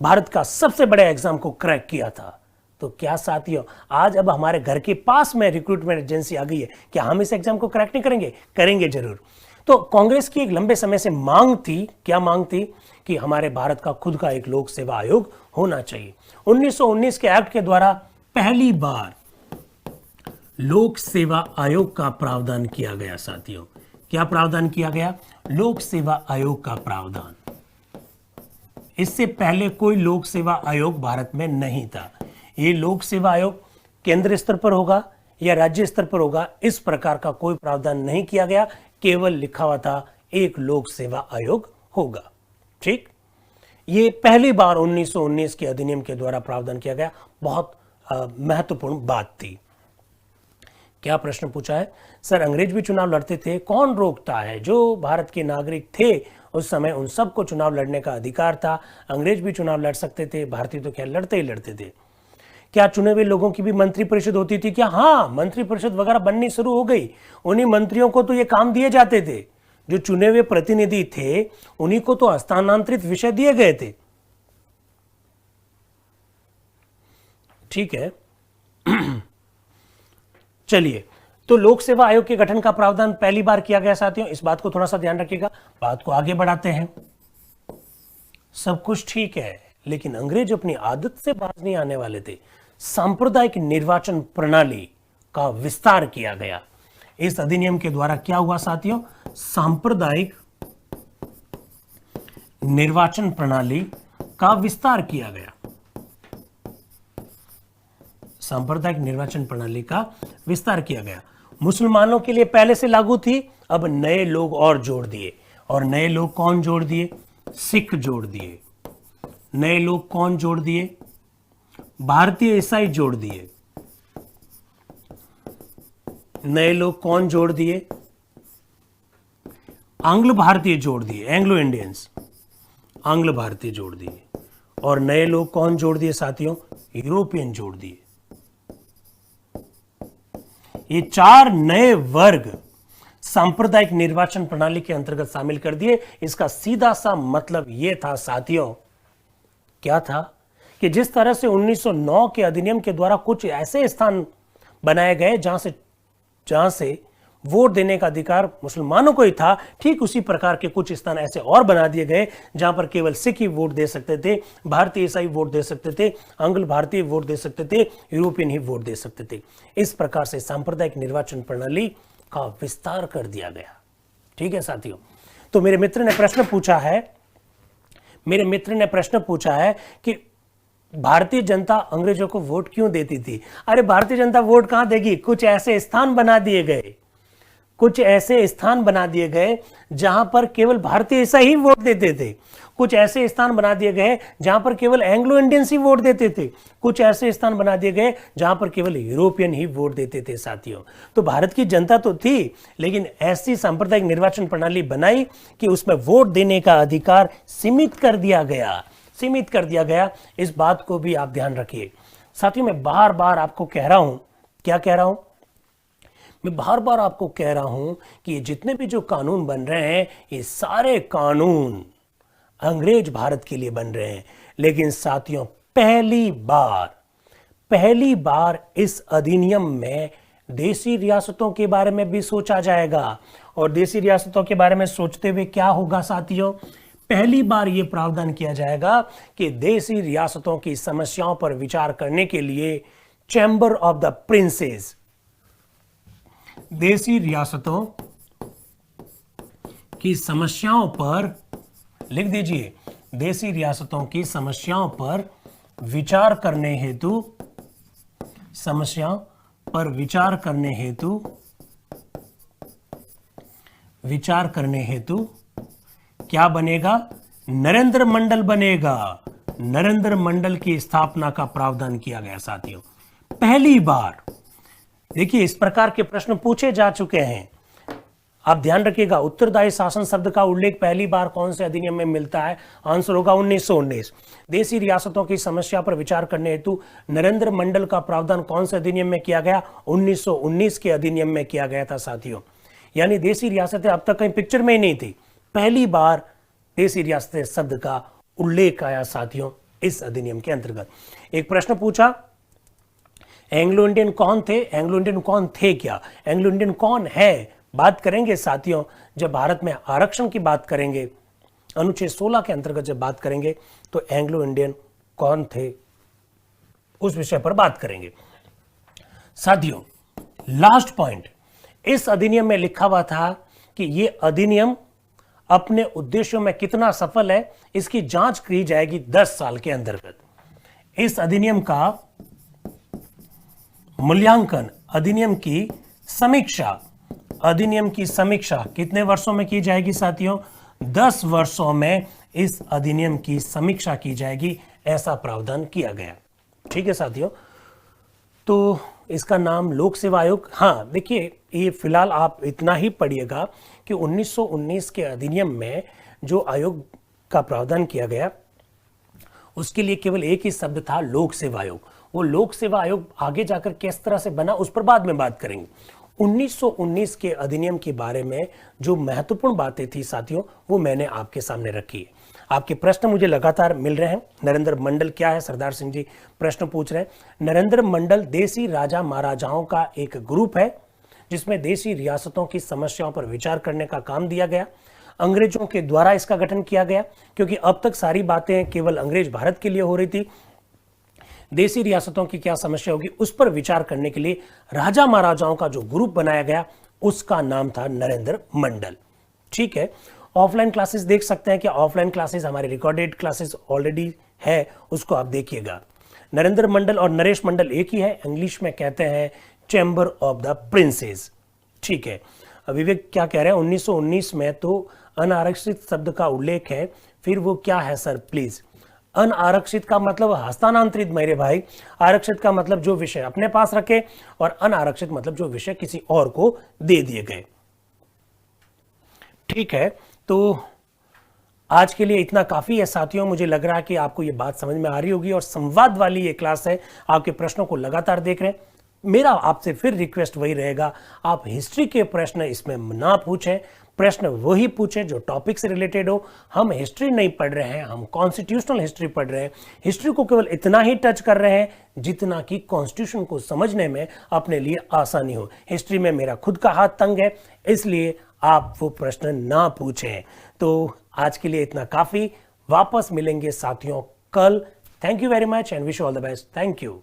[SPEAKER 1] भारत का सबसे बड़े एग्जाम को क्रैक किया था। तो क्या साथियों आज अब हमारे घर के पास में रिक्रूटमेंट एजेंसी आ गई है, क्या हम इस एग्जाम को क्रैक नहीं करेंगे? करेंगे जरूर। तो कांग्रेस की एक लंबे समय से मांग थी, क्या मांग थी? कि हमारे भारत का खुद का एक लोक सेवा आयोग होना चाहिए। 1919 के एक्ट के द्वारा पहली बार लोक सेवा आयोग का प्रावधान किया गया साथियों। क्या प्रावधान किया गया? लोक सेवा आयोग का प्रावधान। इससे पहले कोई लोक सेवा आयोग भारत में नहीं था। ये लोक सेवा आयोग केंद्र स्तर पर होगा या राज्य स्तर पर होगा, इस प्रकार का कोई प्रावधान नहीं किया गया। केवल लिखा हुआ था एक लोक सेवा आयोग होगा। ठीक, ये पहली बार 1919 के अधिनियम के द्वारा प्रावधान किया गया। बहुत महत्वपूर्ण बात थी। क्या प्रश्न पूछा है? सर अंग्रेज भी चुनाव लड़ते थे, कौन रोकता है? जो भारत के नागरिक थे उस समय उन सबको चुनाव लड़ने का अधिकार था। अंग्रेज भी चुनाव लड़ सकते थे, भारतीय तो खैर लड़ते ही लड़ते थे। क्या चुने हुए लोगों की भी मंत्री परिषद होती थी? क्या? हाँ, मंत्री परिषद वगैरह बननी शुरू हो गई। उन्हीं मंत्रियों को तो ये काम दिए जाते थे, जो चुने हुए प्रतिनिधि थे उन्हीं को तो हस्तांतरित विषय दिए गए थे। ठीक है, चलिए, तो लोक सेवा आयोग के गठन का प्रावधान पहली बार किया गया साथियों, इस बात को थोड़ा सा ध्यान रखिएगा। बात को आगे बढ़ाते हैं। सब कुछ ठीक है, लेकिन अंग्रेज अपनी आदत से बाज नहीं आने वाले थे। सांप्रदायिक निर्वाचन प्रणाली का विस्तार किया गया। इस अधिनियम के द्वारा क्या हुआ साथियों? सांप्रदायिक निर्वाचन प्रणाली का विस्तार किया गया। सांप्रदायिक निर्वाचन प्रणाली का विस्तार किया गया। मुसलमानों के लिए पहले से लागू थी, अब नए लोग और जोड़ दिए। और नए लोग कौन जोड़ दिए? सिख जोड़ दिए। नए लोग कौन जोड़ दिए? भारतीय ईसाई जोड़ दिए। नए लोग कौन जोड़ दिए? आंग्ल भारतीय जोड़ दिए, एंग्लो इंडियंस, आंग्ल भारतीय जोड़ दिए। और नए लोग कौन जोड़ दिए साथियों? यूरोपियन जोड़ दिए। ये 4 नए वर्ग सांप्रदायिक निर्वाचन प्रणाली के अंतर्गत शामिल कर दिए। इसका सीधा सा मतलब यह था साथियों, क्या था कि जिस तरह से 1909 के अधिनियम के द्वारा कुछ ऐसे स्थान बनाए गए जहां से वोट देने का अधिकार मुसलमानों को ही था, ठीक उसी प्रकार के कुछ स्थान ऐसे और बना दिए गए जहां पर केवल सिख ही वोट दे सकते थे, भारतीय ईसाई वोट दे सकते थे, आंग्ल भारतीय वोट दे सकते थे, यूरोपियन ही वोट दे सकते थे। इस प्रकार से सांप्रदायिक निर्वाचन प्रणाली का विस्तार कर दिया गया। ठीक है साथियों, तो मेरे मित्र ने प्रश्न पूछा है कि भारतीय जनता अंग्रेजों को वोट क्यों देती थी? अरे भारतीय जनता वोट कहां देगी? कुछ ऐसे स्थान बना दिए गए जहां पर केवल भारतीय ईसाई ही वोट देते थे। कुछ ऐसे स्थान बना दिए गए जहां पर केवल एंग्लो इंडियंस ही वोट देते थे। कुछ ऐसे स्थान बना दिए गए जहां पर केवल यूरोपियन ही वोट देते थे साथियों। तो भारत की जनता तो थी, लेकिन ऐसी सांप्रदायिक निर्वाचन प्रणाली बनाई कि उसमें वोट देने का अधिकार सीमित कर दिया गया। इस बात को भी आप ध्यान रखिए साथियों। मैं बार बार आपको कह रहा हूं, क्या कह रहा हूं? मैं बार बार आपको कह रहा हूं कि ये जितने भी जो कानून बन रहे हैं, ये सारे कानून अंग्रेज भारत के लिए बन रहे हैं। लेकिन साथियों, पहली बार इस अधिनियम में देसी रियासतों के बारे में भी सोचा जाएगा। और देसी रियासतों के बारे में सोचते हुए क्या होगा साथियों? पहली बार यह प्रावधान किया जाएगा कि देसी रियासतों की समस्याओं पर विचार करने के लिए चैम्बर ऑफ द प्रिंसेस, देसी रियासतों की समस्याओं पर, लिख दीजिए, देसी रियासतों की समस्याओं पर विचार करने हेतु क्या बनेगा? नरेंद्र मंडल बनेगा। नरेंद्र मंडल की स्थापना का प्रावधान किया गया साथियों, पहली बार। देखिए, इस प्रकार के प्रश्न पूछे जा चुके हैं। आप ध्यान रखिएगा, उत्तरदायी शासन शब्द का उल्लेख पहली बार कौन से अधिनियम में मिलता है? आंसर होगा 1919। देसी रियासतों की समस्या पर विचार करने हेतु नरेंद्र मंडल का प्रावधान कौन से अधिनियम में किया गया? 1919 के अधिनियम में किया गया था साथियों। यानी देसी रियासतें अब तक कहीं पिक्चर में ही नहीं थी, पहली बार देसी रियासतें शब्द का उल्लेख आया साथियों इस अधिनियम के अंतर्गत। एक प्रश्न पूछा, एंग्लो इंडियन कौन थे? एंग्लो इंडियन कौन थे क्या? एंग्लो इंडियन कौन है? बात करेंगे साथियों जब भारत में आरक्षण की बात करेंगे, अनुच्छेद 16 के अंतर्गत जब बात करेंगे तो एंग्लो इंडियन कौन थे उस विषय पर बात करेंगे साथियों। लास्ट पॉइंट, इस अधिनियम में लिखा हुआ था कि यह अधिनियम अपने उद्देश्यों में कितना सफल है, इसकी जांच की जाएगी 10 साल के अंतर्गत। इस अधिनियम का मूल्यांकन, अधिनियम की समीक्षा कितने वर्षों में की जाएगी साथियों? 10 वर्षों में इस अधिनियम की समीक्षा की जाएगी, ऐसा प्रावधान किया गया। ठीक है साथियों, तो इसका नाम लोक सेवा आयोग। हाँ देखिए, ये फिलहाल आप इतना ही पढ़िएगा कि 1919 के अधिनियम में जो आयोग का प्रावधान किया गया उसके लिए केवल एक ही शब्द था, लोक सेवा आयोग। वो लोक सेवा आयोग आगे जाकर किस तरह से बना उस पर बाद में बात करेंगे। 1919 के अधिनियम के बारे में जो महत्वपूर्ण बातें थी साथियों, वो मैंने आपके सामने रखी है। आपके प्रश्न मुझे लगातार मिल रहे हैं। नरेंद्र मंडल क्या है, सरदार सिंह जी प्रश्न पूछ रहे हैं। नरेंद्र मंडल देसी राजा महाराजाओं का एक ग्रुप है जिसमें देसी रियासतों की समस्याओं पर विचार करने का काम दिया गया। अंग्रेजों के द्वारा इसका गठन किया गया क्योंकि अब तक सारी बातें केवल अंग्रेज भारत के लिए हो रही थी। देसी रियासतों की क्या समस्या होगी उस पर विचार करने के लिए राजा महाराजाओं का जो ग्रुप बनाया गया उसका नाम था नरेंद्र मंडल। ठीक है, ऑफलाइन क्लासेस देख सकते हैं कि ऑफलाइन क्लासेस हमारे रिकॉर्डेड क्लासेस ऑलरेडी है, उसको आप देखिएगा। नरेंद्र मंडल और नरेश मंडल एक ही है, इंग्लिश में कहते हैं चैम्बर ऑफ द प्रिंसेस। ठीक है, विवेक क्या कह रहे हैं, 1919 में तो अनारक्षित शब्द का उल्लेख है, फिर वो क्या है सर प्लीज। अनारक्षित का मतलब हस्तांतरित मेरे भाई, आरक्षित का मतलब जो विषय अपने पास रखे और अनारक्षित मतलब जो विषय किसी और को दे दिए गए। ठीक है, तो आज के लिए इतना काफी है साथियों। मुझे लग रहा है कि आपको ये बात समझ में आ रही होगी और संवाद वाली ये क्लास है, आपके प्रश्नों को लगातार देख रहे हैं। मेरा आपसे फिर रिक्वेस्ट वही रहेगा, आप हिस्ट्री के प्रश्न इसमें ना पूछें, प्रश्न वही पूछे जो टॉपिक से रिलेटेड हो। हम हिस्ट्री नहीं पढ़ रहे हैं, हम कॉन्स्टिट्यूशनल हिस्ट्री पढ़ रहे हैं। हिस्ट्री को केवल इतना ही टच कर रहे हैं जितना कि कॉन्स्टिट्यूशन को समझने में अपने लिए आसानी हो। हिस्ट्री में मेरा खुद का हाथ तंग है, इसलिए आप वो प्रश्न ना पूछें। तो आज के लिए इतना काफी, वापस मिलेंगे साथियों कल। Thank you very much and wish all the best. Thank you.